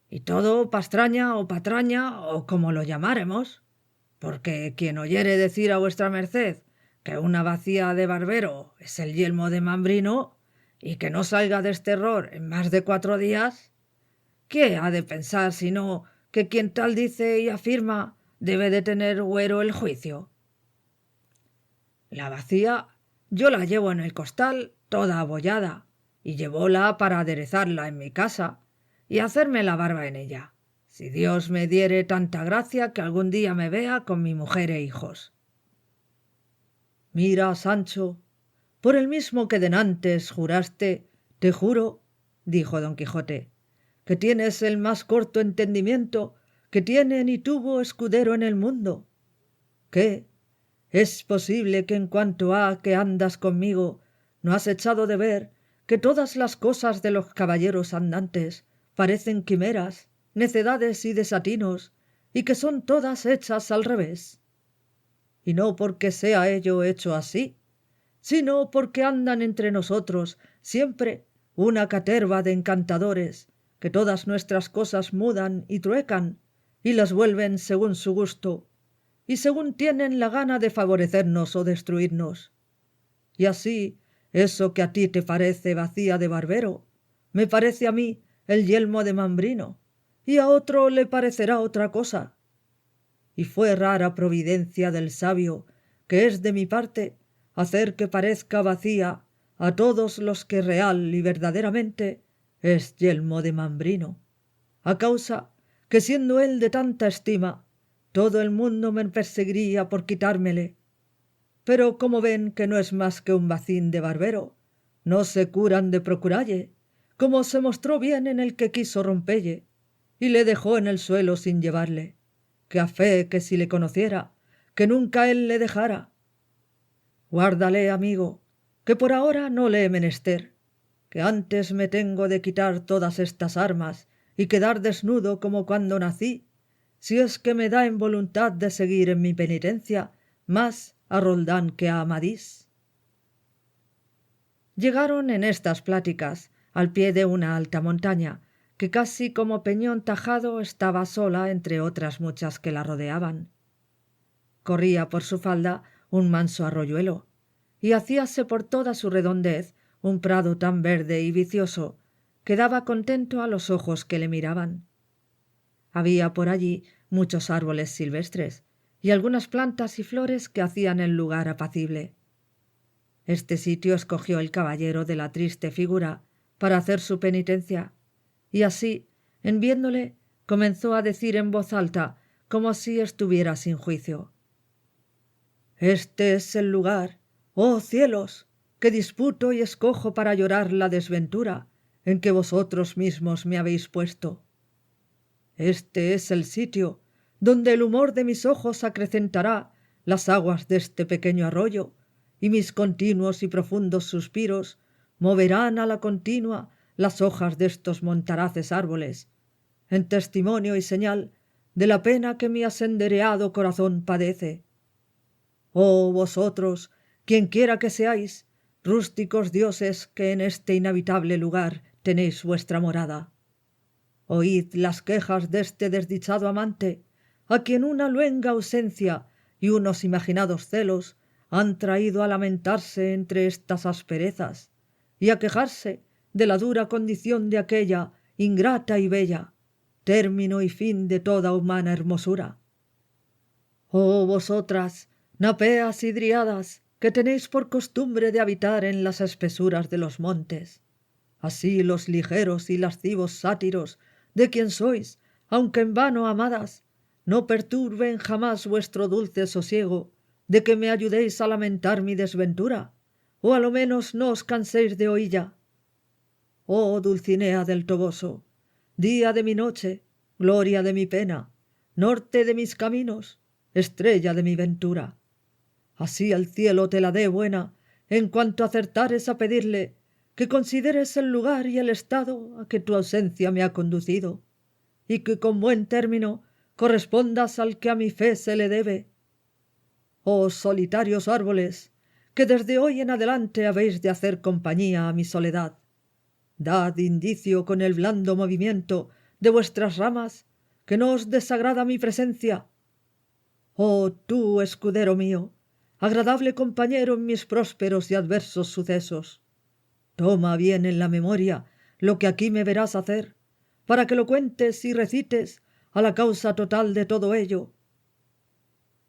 y todo pastraña o patraña o como lo llamáremos, porque quien oyere decir a vuestra merced que una bacía de barbero es el yelmo de Mambrino y que no salga de este error en más de 4 días, ¿qué ha de pensar sino que quien tal dice y afirma debe de tener güero el juicio? La bacía yo la llevo en el costal toda abollada y llevóla para aderezarla en mi casa y hacerme la barba en ella, si Dios me diere tanta gracia que algún día me vea con mi mujer e hijos. Mira, Sancho, por el mismo que denantes juraste, te juro, dijo don Quijote, que tienes el más corto entendimiento que tiene ni tuvo escudero en el mundo. ¿Qué? ¿Es posible que en cuanto a que andas conmigo no has echado de ver que todas las cosas de los caballeros andantes parecen quimeras, necedades y desatinos, y que son todas hechas al revés? y no porque sea ello hecho así, sino porque andan entre nosotros siempre una caterva de encantadores, que todas nuestras cosas mudan y truecan, y las vuelven según su gusto, y según tienen la gana de favorecernos o destruirnos. Y así, eso que a ti te parece bacía de barbero, me parece a mí el yelmo de Mambrino, y a otro le parecerá otra cosa. Y fue rara providencia del sabio, que es de mi parte, hacer que parezca vacía a todos los que real y verdaderamente es yelmo de Mambrino, a causa que siendo él de tanta estima, todo el mundo me perseguiría por quitármele. Pero como ven que no es más que un bacín de barbero, no se curan de procuralle, como se mostró bien en el que quiso rompelle, y le dejó en el suelo sin llevarle, que a fe que si le conociera, que nunca él le dejara. Guárdale, amigo, que por ahora no le he menester, que antes me tengo de quitar todas estas armas y quedar desnudo como cuando nací, si es que me da en voluntad de seguir en mi penitencia más a Roldán que a Amadís. Llegaron en estas pláticas al pie de una alta montaña, que casi como peñón tajado estaba sola entre otras muchas que la rodeaban. Corría por su falda un manso arroyuelo, y hacíase por toda su redondez un prado tan verde y vicioso que daba contento a los ojos que le miraban. Había por allí muchos árboles silvestres y algunas plantas y flores que hacían el lugar apacible. Este sitio escogió el caballero de la triste figura para hacer su penitencia, y así, en viéndole, comenzó a decir en voz alta, como si estuviera sin juicio: «Este es el lugar, oh cielos, que disputo y escojo para llorar la desventura en que vosotros mismos me habéis puesto. Este es el sitio donde el humor de mis ojos acrecentará las aguas de este pequeño arroyo, y mis continuos y profundos suspiros moverán a la continua las hojas de estos montaraces árboles, en testimonio y señal de la pena que mi asendereado corazón padece. Oh vosotros, quienquiera que seáis, rústicos dioses que en este inhabitable lugar tenéis vuestra morada, oíd las quejas de este desdichado amante, a quien una luenga ausencia y unos imaginados celos han traído a lamentarse entre estas asperezas y a quejarse de la dura condición de aquella ingrata y bella, término y fin de toda humana hermosura. Oh vosotras, napeas y driadas, que tenéis por costumbre de habitar en las espesuras de los montes, así los ligeros y lascivos sátiros de quien sois, aunque en vano amadas, no perturben jamás vuestro dulce sosiego, de que me ayudéis a lamentar mi desventura, o a lo menos no os canséis de oílla. Oh Dulcinea del Toboso, día de mi noche, gloria de mi pena, norte de mis caminos, estrella de mi ventura, así el cielo te la dé buena en cuanto acertares a pedirle que consideres el lugar y el estado a que tu ausencia me ha conducido, y que con buen término correspondas al que a mi fe se le debe. Oh solitarios árboles, que desde hoy en adelante habéis de hacer compañía a mi soledad, dad indicio con el blando movimiento de vuestras ramas que no os desagrada mi presencia. Oh tú, escudero mío, agradable compañero en mis prósperos y adversos sucesos, toma bien en la memoria lo que aquí me verás hacer, para que lo cuentes y recites a la causa total de todo ello».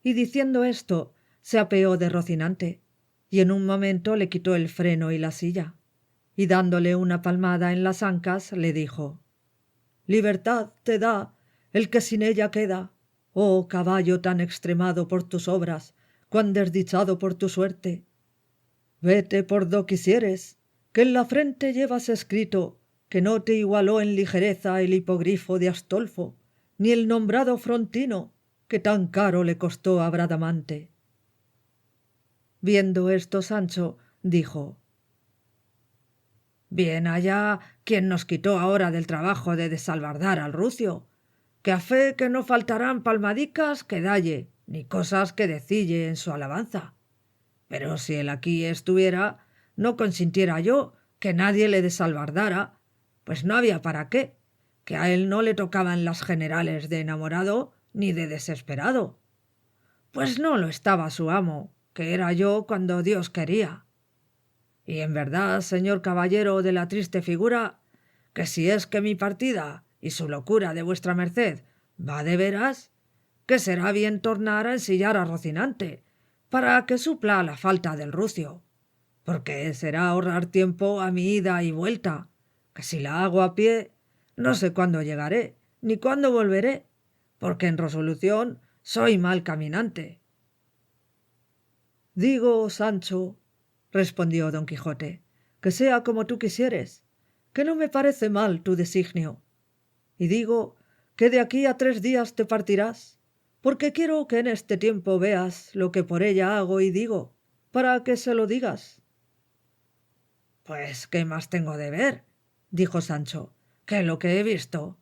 Y diciendo esto, se apeó de Rocinante, y en un momento le quitó el freno y la silla, y dándole una palmada en las ancas, le dijo: «Libertad te da el que sin ella queda, oh caballo tan extremado por tus obras, cuán desdichado por tu suerte. Vete por do quisieres, que en la frente llevas escrito que no te igualó en ligereza el hipogrifo de Astolfo, ni el nombrado Frontino, que tan caro le costó a Bradamante». Viendo esto Sancho dijo: «Bien allá quien nos quitó ahora del trabajo de desalbardar al rucio, que a fe que no faltarán palmadicas que dalle, ni cosas que decille en su alabanza. Pero si él aquí estuviera, no consintiera yo que nadie le desalbardara, pues no había para qué, que a él no le tocaban las generales de enamorado ni de desesperado. Pues no lo estaba su amo, que era yo cuando Dios quería. Y en verdad, señor caballero de la triste figura, que si es que mi partida y su locura de vuestra merced va de veras, que será bien tornar a ensillar a Rocinante, para que supla la falta del rucio, porque será ahorrar tiempo a mi ida y vuelta, que si la hago a pie, no sé cuándo llegaré, ni cuándo volveré, porque en resolución soy mal caminante. Digo, Sancho, respondió don Quijote, que sea como tú quisieres, que no me parece mal tu designio. Y digo que de aquí a 3 días te partirás, porque quiero que en este tiempo veas lo que por ella hago y digo, para que se lo digas. Pues, ¿qué más tengo de ver? Dijo Sancho, que lo que he visto.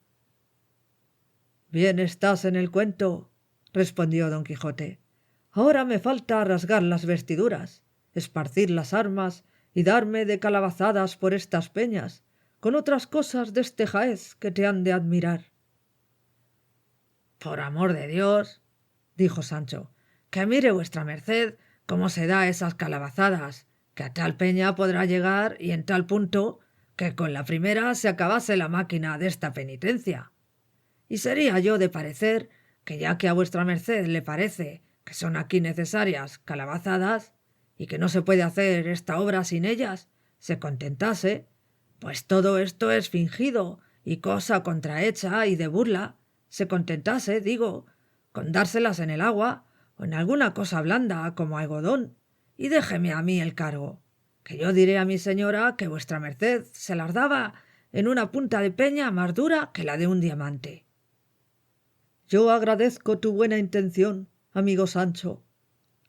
Bien estás en el cuento, respondió don Quijote. Ahora me falta rasgar las vestiduras, esparcir las armas y darme de calabazadas por estas peñas, con otras cosas deste jaez que te han de admirar. Por amor de Dios, dijo Sancho, que mire vuestra merced cómo se da esas calabazadas, que a tal peña podrá llegar y en tal punto que con la primera se acabase la máquina desta penitencia. Y sería yo de parecer que ya que a vuestra merced le parece que son aquí necesarias calabazadas y que no se puede hacer esta obra sin ellas, se contentase, pues todo esto es fingido y cosa contrahecha y de burla, se contentase, digo, con dárselas en el agua o en alguna cosa blanda como algodón, y déjeme a mí el cargo, que yo diré a mi señora que vuestra merced se las daba en una punta de peña más dura que la de un diamante. Yo agradezco tu buena intención, amigo Sancho,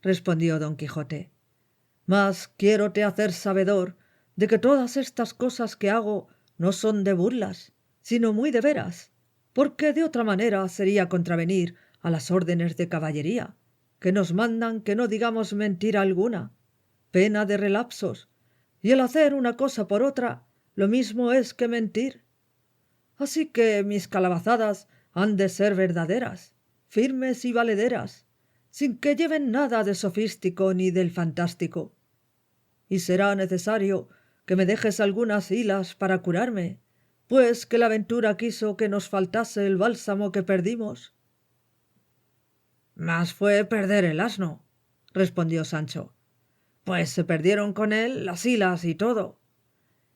respondió don Quijote, mas quiérote hacer sabedor de que todas estas cosas que hago no son de burlas, sino muy de veras, porque de otra manera sería contravenir a las órdenes de caballería, que nos mandan que no digamos mentira alguna, pena de relapsos, y el hacer una cosa por otra lo mismo es que mentir. Así que mis calabazadas han de ser verdaderas, firmes y valederas, sin que lleven nada de sofístico ni del fantástico. Y será necesario que me dejes algunas hilas para curarme, pues que la ventura quiso que nos faltase el bálsamo que perdimos. Más fue perder el asno, respondió Sancho, pues se perdieron con él las hilas y todo.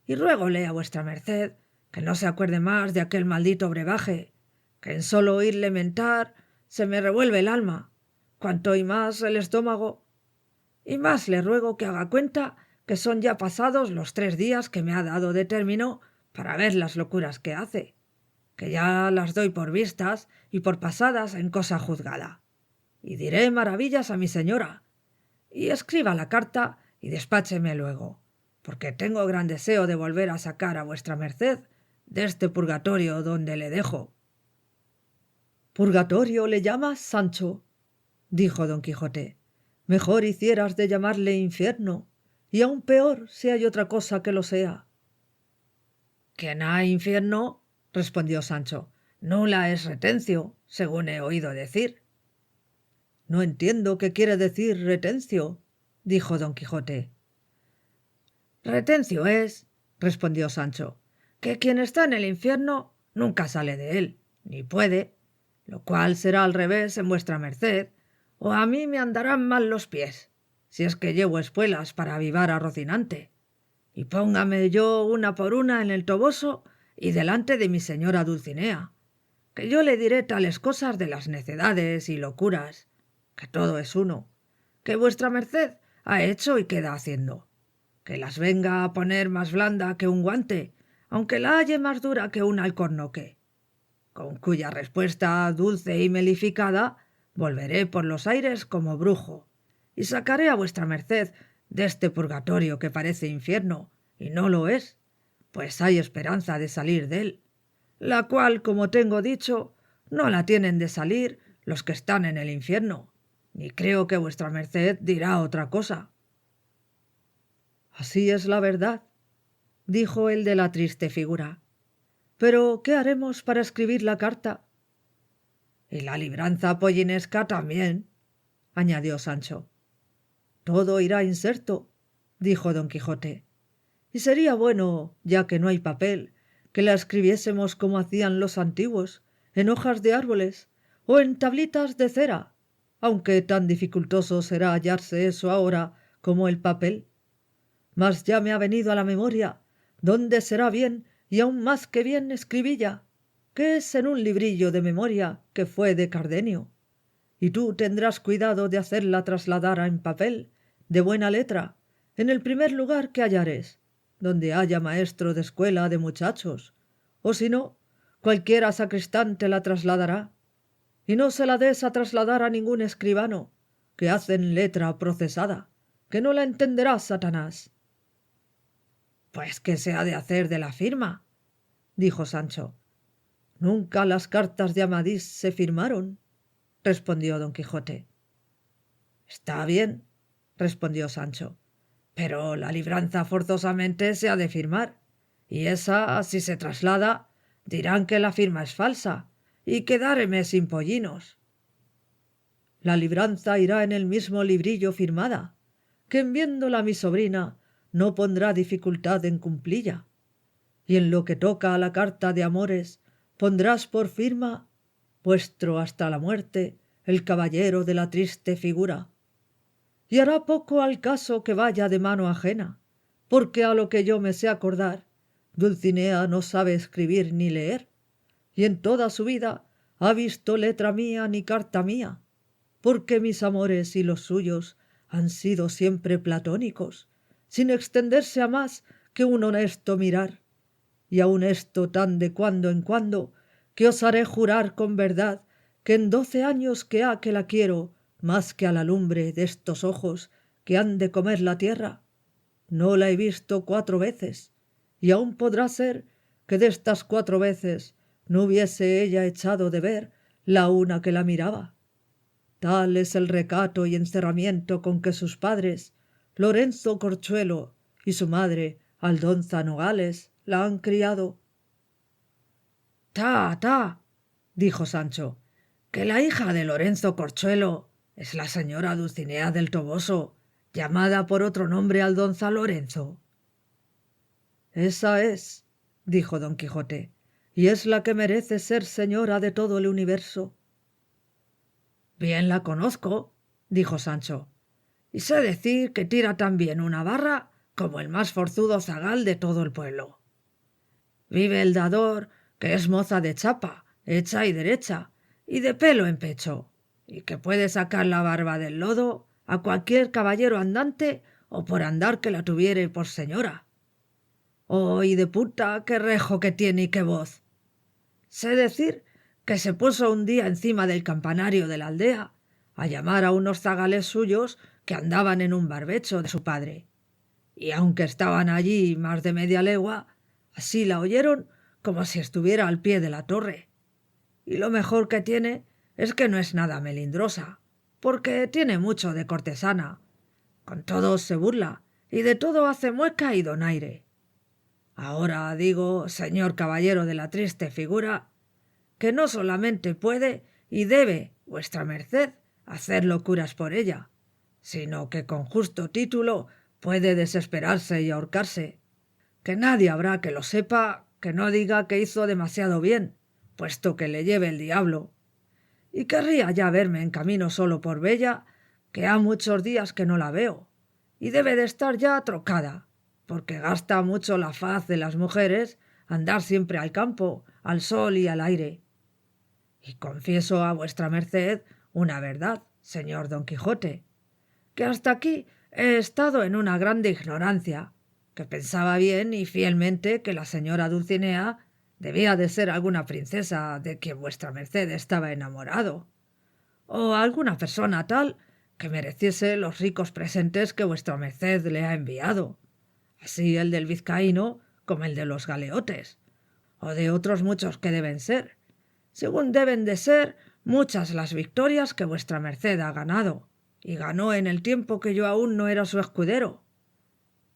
Y ruégole a vuestra merced que no se acuerde más de aquel maldito brebaje, que en solo oírle mentar se me revuelve el alma, cuanto y más el estómago. Y más le ruego que haga cuenta que son ya pasados los 3 días que me ha dado de término para ver las locuras que hace, que ya las doy por vistas y por pasadas en cosa juzgada. Y diré maravillas a mi señora, y escriba la carta y despácheme luego, porque tengo gran deseo de volver a sacar a vuestra merced de este purgatorio donde le dejo. ¿Purgatorio le llamas, Sancho? Dijo don Quijote. Mejor hicieras de llamarle infierno, y aun peor si hay otra cosa que lo sea. ¿Quién hay infierno? Respondió Sancho. Nula es retencio, según he oído decir. No entiendo qué quiere decir retencio, dijo don Quijote. Retencio es, respondió Sancho, que quien está en el infierno nunca sale de él, ni puede, lo cual será al revés en vuestra merced, o a mí me andarán mal los pies, si es que llevo espuelas para avivar a Rocinante, y póngame yo una por una en el toboso y delante de mi señora Dulcinea, que yo le diré tales cosas de las necedades y locuras, que todo es uno, que vuestra merced ha hecho y queda haciendo, que las venga a poner más blanda que un guante, aunque la halle más dura que un alcornoque, con cuya respuesta dulce y melificada volveré por los aires como brujo, y sacaré a vuestra merced de este purgatorio que parece infierno, y no lo es, pues hay esperanza de salir de él, la cual, como tengo dicho, no la tienen de salir los que están en el infierno, ni creo que vuestra merced dirá otra cosa. Así es la verdad, dijo el de la triste figura. Pero ¿qué haremos para escribir la carta? Y la libranza pollinesca también, añadió Sancho. Todo irá inserto, dijo don Quijote, y sería bueno, ya que no hay papel, que la escribiésemos como hacían los antiguos, en hojas de árboles o en tablitas de cera, aunque tan dificultoso será hallarse eso ahora como el papel. Mas ya me ha venido a la memoria dónde será bien y aun más que bien escribilla, que es en un librillo de memoria que fue de Cardenio, y tú tendrás cuidado de hacerla trasladar en papel, de buena letra, en el primer lugar que hallares, donde haya maestro de escuela de muchachos, o si no, cualquiera sacristán te la trasladará, y no se la des a trasladar a ningún escribano, que hacen letra procesada, que no la entenderá Satanás. Pues qué se ha de hacer de la firma, dijo Sancho. Nunca las cartas de Amadís se firmaron, respondió don Quijote. Está bien, respondió Sancho, pero la libranza forzosamente se ha de firmar, y esa, si se traslada, dirán que la firma es falsa, y quedáreme sin pollinos. La libranza irá en el mismo librillo firmada, que en viéndola mi sobrina no pondrá dificultad en cumplilla, y en lo que toca a la carta de amores pondrás por firma vuestro hasta la muerte el caballero de la triste figura, y hará poco al caso que vaya de mano ajena, porque a lo que yo me sé acordar, Dulcinea no sabe escribir ni leer, y en toda su vida ha visto letra mía ni carta mía, porque mis amores y los suyos han sido siempre platónicos, sin extenderse a más que un honesto mirar, y aun esto tan de cuando en cuando, que osaré jurar con verdad que en 12 años que ha que la quiero más que a la lumbre destos ojos que han de comer la tierra, no la he visto 4 veces, y aun podrá ser que destas 4 veces no hubiese ella echado de ver la una que la miraba. Tal es el recato y encerramiento con que sus padres, Lorenzo Corchuelo y su madre, Aldonza Nogales, la han criado. Ta, dijo Sancho, que la hija de Lorenzo Corchuelo es la señora Dulcinea del Toboso, llamada por otro nombre Aldonza Lorenzo. Esa es, dijo don Quijote, y es la que merece ser señora de todo el universo. Bien la conozco, dijo Sancho, y sé decir que tira tan bien una barra como el más forzudo zagal de todo el pueblo. Vive el dador, que es moza de chapa, hecha y derecha, y de pelo en pecho, y que puede sacar la barba del lodo a cualquier caballero andante o por andar que la tuviere por señora. ¡Oh, y de puta, qué rejo que tiene y qué voz! Sé decir que se puso un día encima del campanario de la aldea a llamar a unos zagales suyos que andaban en un barbecho de su padre, y aunque estaban allí más de media legua, así la oyeron como si estuviera al pie de la torre. Y lo mejor que tiene es que no es nada melindrosa, porque tiene mucho de cortesana. Con todo se burla, y de todo hace mueca y donaire. Ahora digo, señor caballero de la triste figura, que no solamente puede y debe vuestra merced hacer locuras por ella, sino que con justo título puede desesperarse y ahorcarse, que nadie habrá que lo sepa que no diga que hizo demasiado bien, puesto que le lleve el diablo. Y querría ya verme en camino solo por Bella, que ha muchos días que no la veo, y debe de estar ya trocada, porque gasta mucho la faz de las mujeres andar siempre al campo, al sol y al aire. Y confieso a vuestra merced una verdad, señor don Quijote, que hasta aquí he estado en una grande ignorancia, que pensaba bien y fielmente que la señora Dulcinea debía de ser alguna princesa de quien vuestra merced estaba enamorado, o alguna persona tal que mereciese los ricos presentes que vuestra merced le ha enviado, así el del vizcaíno como el de los galeotes, o de otros muchos que deben ser, según deben de ser muchas las victorias que vuestra merced ha ganado, y ganó en el tiempo que yo aún no era su escudero.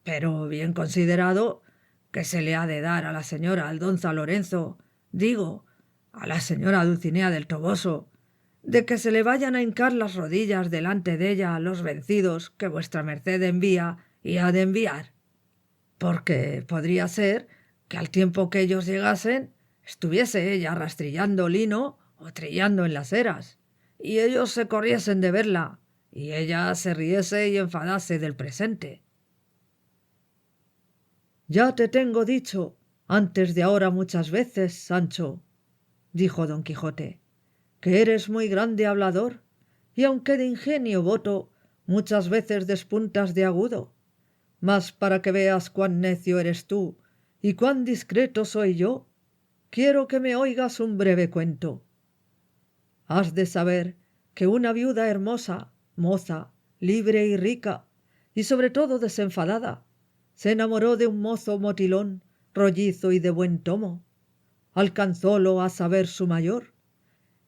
Pero bien considerado, ¿qué se le ha de dar a la señora Aldonza Lorenzo, digo, a la señora Dulcinea del Toboso, de que se le vayan a hincar las rodillas delante de ella los vencidos que vuestra merced envía y ha de enviar? Porque podría ser que al tiempo que ellos llegasen estuviese ella rastrillando lino o trillando en las eras, y ellos se corriesen de verla, y ella se riese y enfadase del presente. Ya te tengo dicho antes de ahora muchas veces, Sancho, dijo don Quijote, que eres muy grande hablador, y aunque de ingenio voto, muchas veces despuntas de agudo. Mas para que veas cuán necio eres tú y cuán discreto soy yo, quiero que me oigas un breve cuento. Has de saber que una viuda hermosa, moza, libre y rica, y sobre todo desenfadada, se enamoró de un mozo motilón, rollizo y de buen tomo. Alcanzólo a saber su mayor,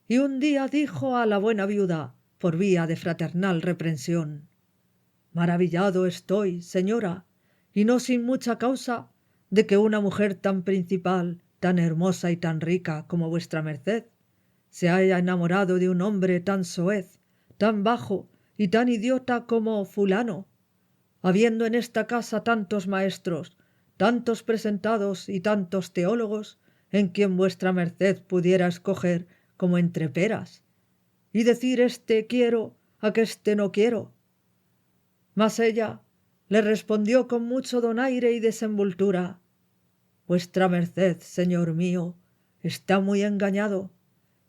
y un día dijo a la buena viuda, por vía de fraternal reprensión: maravillado estoy, señora, y no sin mucha causa, de que una mujer tan principal, tan hermosa y tan rica como vuestra merced, se haya enamorado de un hombre tan soez, tan bajo y tan idiota como fulano, habiendo en esta casa tantos maestros, tantos presentados y tantos teólogos, en quien vuestra merced pudiera escoger como entre peras, y decir este quiero, aqueste no quiero. Mas ella le respondió con mucho donaire y desenvoltura: vuestra merced, señor mío, está muy engañado,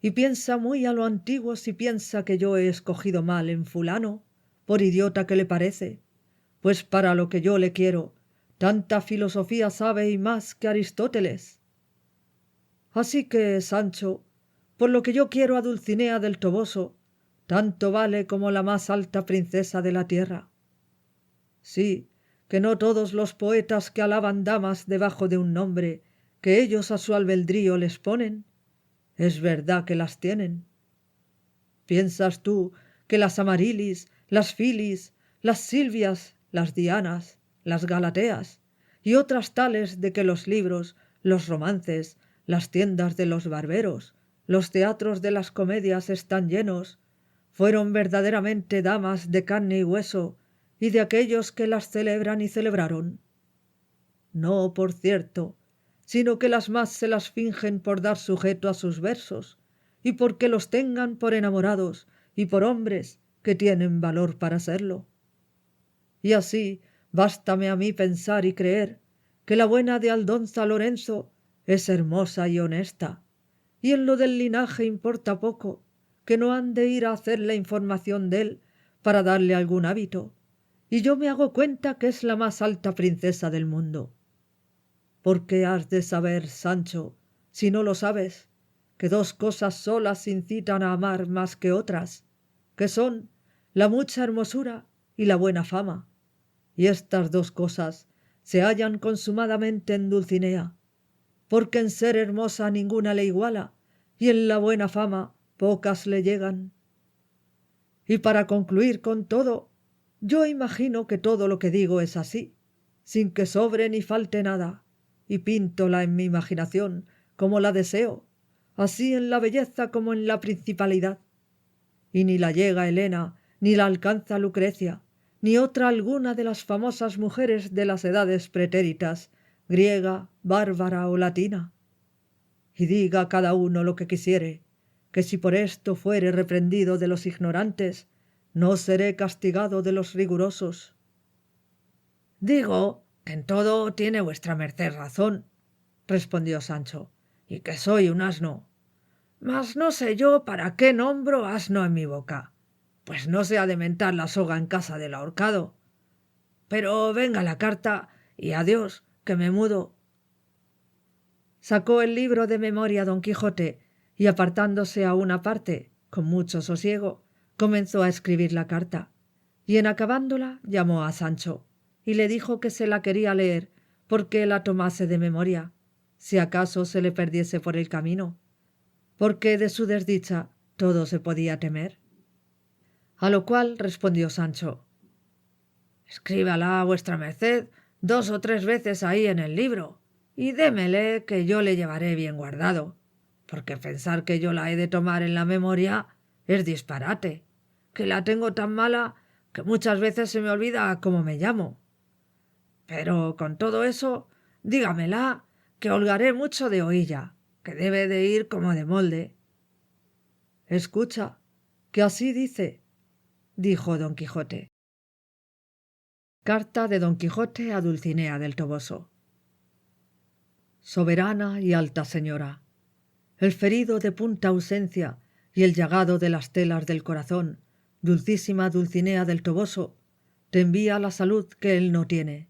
y piensa muy a lo antiguo si piensa que yo he escogido mal en fulano, por idiota que le parece, pues para lo que yo le quiero, tanta filosofía sabe y más que Aristóteles. Así que, Sancho, por lo que yo quiero a Dulcinea del Toboso, tanto vale como la más alta princesa de la tierra. Sí, que no todos los poetas que alaban damas debajo de un nombre que ellos a su albedrío les ponen, es verdad que las tienen. ¿Piensas tú que las Amarilis, las Filis, las Silvias, las Dianas, las Galateas y otras tales de que los libros, los romances, las tiendas de los barberos, los teatros de las comedias están llenos, fueron verdaderamente damas de carne y hueso, y de aquellos que las celebran y celebraron? No, por cierto, sino que las más se las fingen por dar sujeto a sus versos, y porque los tengan por enamorados y por hombres que tienen valor para serlo. Y así bástame a mí pensar y creer que la buena de Aldonza Lorenzo es hermosa y honesta, y en lo del linaje importa poco, que no han de ir a hacer la información dél para darle algún hábito, y yo me hago cuenta que es la más alta princesa del mundo. Porque has de saber, Sancho, si no lo sabes, que dos cosas solas incitan a amar más que otras, que son la mucha hermosura y la buena fama, y estas dos cosas se hallan consumadamente en Dulcinea, porque en ser hermosa ninguna le iguala, y en la buena fama pocas le llegan. Y para concluir con todo, yo imagino que todo lo que digo es así, sin que sobre ni falte nada, y píntola en mi imaginación como la deseo, así en la belleza como en la principalidad. Y ni la llega Helena, ni la alcanza Lucrecia, ni otra alguna de las famosas mujeres de las edades pretéritas, griega, bárbara o latina. Y diga cada uno lo que quisiere, que si por esto fuere reprendido de los ignorantes, no seré castigado de los rigurosos. Digo que en todo tiene vuestra merced razón, respondió Sancho, y que soy un asno. Mas no sé yo para qué nombro asno en mi boca, pues no se ha de mentar la soga en casa del ahorcado. Pero venga la carta y adiós, que me mudo. Sacó el libro de memoria don Quijote y apartándose a una parte, con mucho sosiego, comenzó a escribir la carta, y en acabándola llamó a Sancho, y le dijo que se la quería leer porque la tomase de memoria, si acaso se le perdiese por el camino, porque de su desdicha todo se podía temer. A lo cual respondió Sancho: escríbala vuestra merced 2 o 3 veces ahí en el libro, y démele que yo le llevaré bien guardado, porque pensar que yo la he de tomar en la memoria es disparate, que la tengo tan mala que muchas veces se me olvida cómo me llamo. Pero con todo eso, dígamela, que holgaré mucho de oílla, que debe de ir como de molde. Escucha, que así dice, dijo don Quijote. Carta de don Quijote a Dulcinea del Toboso. Soberana y alta señora, el ferido de punta ausencia y el llagado de las telas del corazón, dulcísima Dulcinea del Toboso, te envía la salud que él no tiene.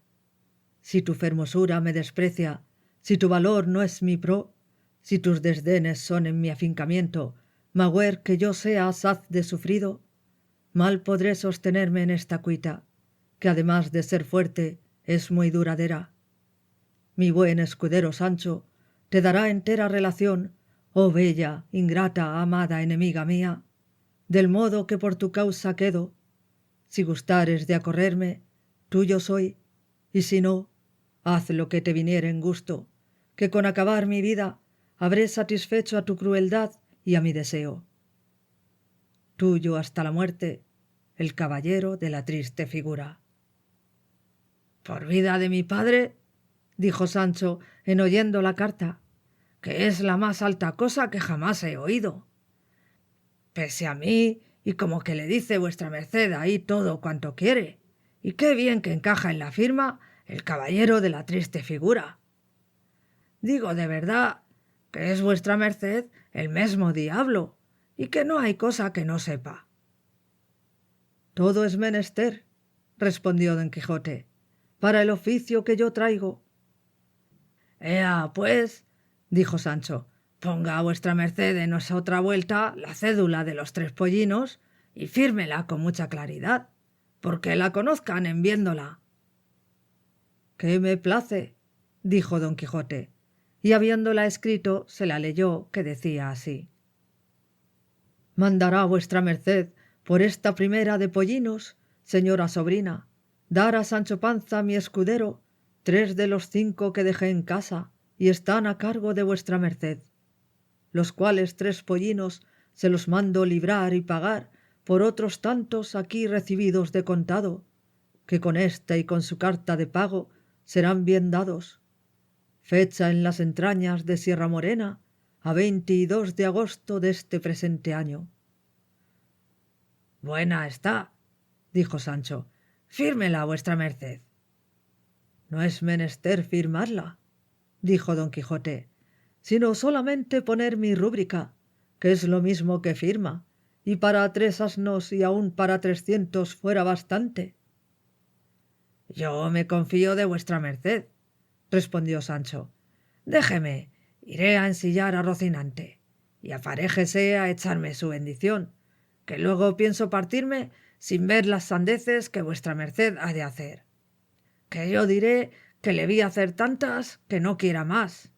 Si tu fermosura me desprecia, si tu valor no es mi pro, si tus desdenes son en mi afincamiento, magüer que yo sea asaz de sufrido, mal podré sostenerme en esta cuita, que además de ser fuerte, es muy duradera. Mi buen escudero Sancho te dará entera relación, oh bella, ingrata, amada enemiga mía, del modo que por tu causa quedo. Si gustares de acorrerme, tuyo soy, y si no, haz lo que te viniere en gusto, que con acabar mi vida habré satisfecho a tu crueldad y a mi deseo. Tuyo hasta la muerte, el caballero de la triste figura. Por vida de mi padre, dijo Sancho en oyendo la carta, que es la más alta cosa que jamás he oído. Pese a mí, y como que le dice vuestra merced ahí todo cuanto quiere, y qué bien que encaja en la firma el caballero de la triste figura. Digo de verdad que es vuestra merced el mesmo diablo, y que no hay cosa que no sepa. Todo es menester, respondió don Quijote, para el oficio que yo traigo. Ea, pues, dijo Sancho, ponga a vuestra merced en otra vuelta la cédula de los 3 pollinos y fírmela con mucha claridad, porque la conozcan en viéndola. —Que me place —dijo don Quijote, y habiéndola escrito se la leyó, que decía así: mandará vuestra merced por esta primera de pollinos, señora sobrina, dar a Sancho Panza mi escudero 3 de los 5 que dejé en casa y están a cargo de vuestra merced, los cuales 3 pollinos se los mando librar y pagar por otros tantos aquí recibidos de contado, que con esta y con su carta de pago serán bien dados, fecha en las entrañas de Sierra Morena a 22 de agosto de este presente año. Buena está, dijo Sancho, fírmela vuestra merced. No es menester firmarla, dijo don Quijote, sino solamente poner mi rúbrica, que es lo mismo que firma, y para 3 asnos y aun para 300 fuera bastante. Yo me confío de vuestra merced, respondió Sancho. Déjeme, iré a ensillar a Rocinante, y aparéjese a echarme su bendición, que luego pienso partirme sin ver las sandeces que vuestra merced ha de hacer, que yo diré que le vi hacer tantas que no quiera más.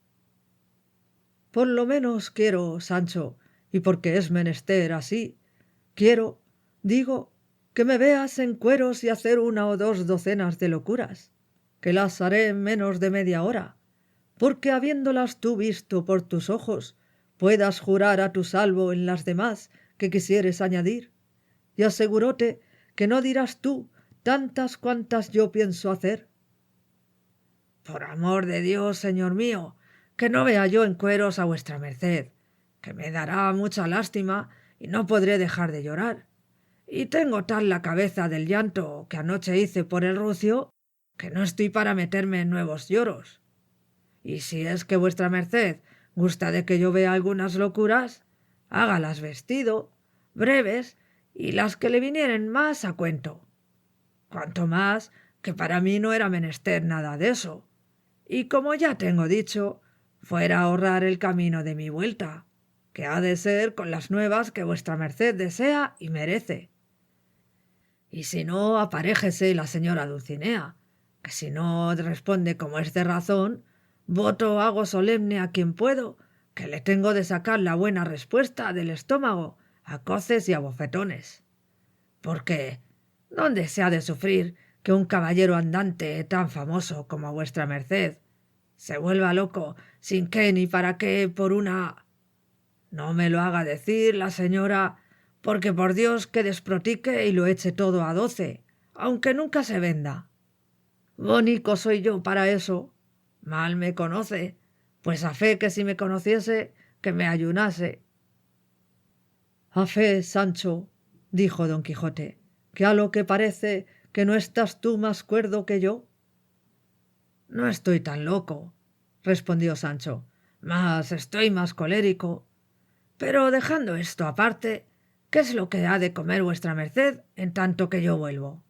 Por lo menos quiero, Sancho, y porque es menester así, quiero, digo, que me veas en cueros y hacer 1 o 2 docenas de locuras, que las haré en menos de media hora, porque habiéndolas tú visto por tus ojos, puedas jurar a tu salvo en las demás que quisieres añadir, y aseguróte que no dirás tú tantas cuantas yo pienso hacer. Por amor de Dios, señor mío, que no vea yo en cueros a vuestra merced, que me dará mucha lástima y no podré dejar de llorar. Y tengo tal la cabeza del llanto que anoche hice por el rucio, que no estoy para meterme en nuevos lloros. Y si es que vuestra merced gusta de que yo vea algunas locuras, hágalas vestido, breves, y las que le vinieren más a cuento. Cuanto más que para mí no era menester nada de eso. Y como ya tengo dicho, fuera a ahorrar el camino de mi vuelta, que ha de ser con las nuevas que vuestra merced desea y merece. Y si no, aparéjese la señora Dulcinea, que si no responde como es de razón, voto hago solemne a quien puedo, que le tengo de sacar la buena respuesta del estómago, a coces y a bofetones. Porque ¿dónde se ha de sufrir que un caballero andante tan famoso como vuestra merced se vuelva loco sin qué ni para qué por una... No me lo haga decir la señora, porque por Dios que desprotique y lo eche todo a 12, aunque nunca se venda. Bonico soy yo para eso. Mal me conoce, pues a fe que si me conociese, que me ayunase. A fe, Sancho, dijo don Quijote, que a lo que parece que no estás tú más cuerdo que yo. No estoy tan loco, respondió Sancho, mas estoy más colérico. Pero dejando esto aparte, ¿qué es lo que ha de comer vuestra merced en tanto que yo vuelvo?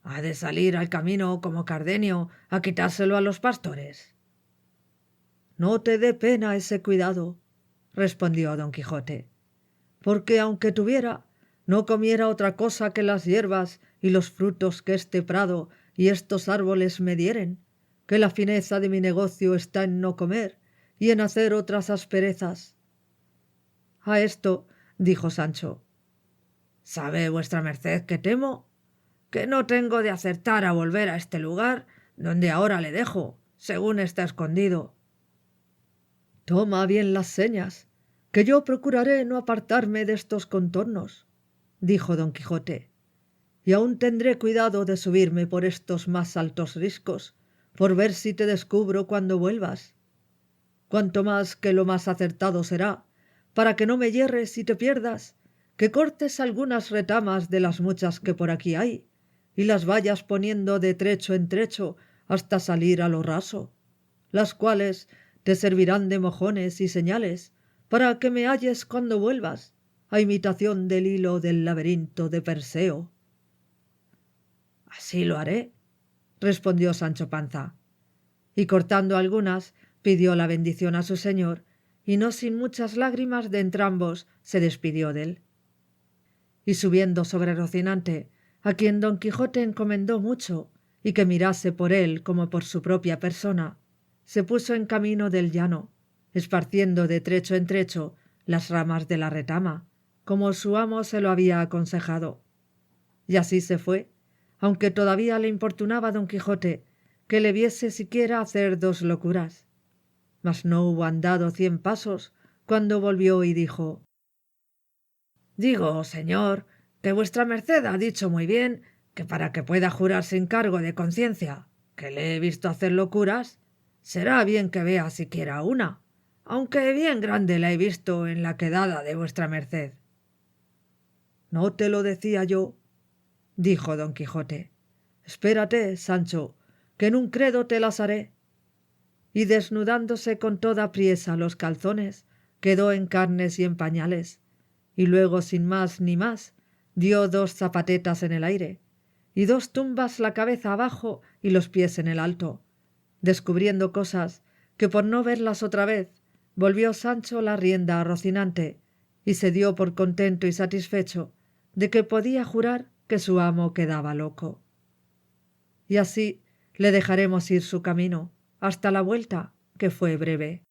¿Ha de salir al camino como Cardenio a quitárselo a los pastores? No te dé pena ese cuidado, respondió don Quijote, porque aunque tuviera, no comiera otra cosa que las hierbas y los frutos que este prado y estos árboles me dieren, que la fineza de mi negocio está en no comer y en hacer otras asperezas. A esto dijo Sancho: ¿Sabe vuestra merced que temo? Que no tengo de acertar a volver a este lugar donde ahora le dejo, según está escondido. Toma bien las señas, que yo procuraré no apartarme de estos contornos, dijo don Quijote, y aún tendré cuidado de subirme por estos más altos riscos, por ver si te descubro cuando vuelvas. Cuanto más que lo más acertado será, para que no me yerres y te pierdas, que cortes algunas retamas de las muchas que por aquí hay, y las vayas poniendo de trecho en trecho hasta salir a lo raso, las cuales te servirán de mojones y señales para que me halles cuando vuelvas, a imitación del hilo del laberinto de Perseo. Así lo haré, respondió Sancho Panza, y cortando algunas pidió la bendición a su señor, y no sin muchas lágrimas de entrambos se despidió dél. Y subiendo sobre Rocinante, a quien don Quijote encomendó mucho, y que mirase por él como por su propia persona, se puso en camino del llano, esparciendo de trecho en trecho las ramas de la retama, como su amo se lo había aconsejado. Y así se fue, aunque todavía le importunaba don Quijote que le viese siquiera hacer 2 locuras. Mas no hubo andado 100 pasos cuando volvió y dijo: Digo, señor, que vuestra merced ha dicho muy bien que para que pueda jurar sin cargo de conciencia que le he visto hacer locuras, será bien que vea siquiera una, aunque bien grande la he visto en la quedada de vuestra merced. No te lo decía yo, dijo don Quijote. Espérate, Sancho, que en un credo te las haré. Y desnudándose con toda priesa los calzones, quedó en carnes y en pañales, y luego sin más ni más dio 2 zapatetas en el aire, y 2 tumbas la cabeza abajo y los pies en el alto, descubriendo cosas que por no verlas otra vez volvió Sancho la rienda a Rocinante, y se dio por contento y satisfecho de que podía jurar que su amo quedaba loco. Y así le dejaremos ir su camino hasta la vuelta, que fue breve.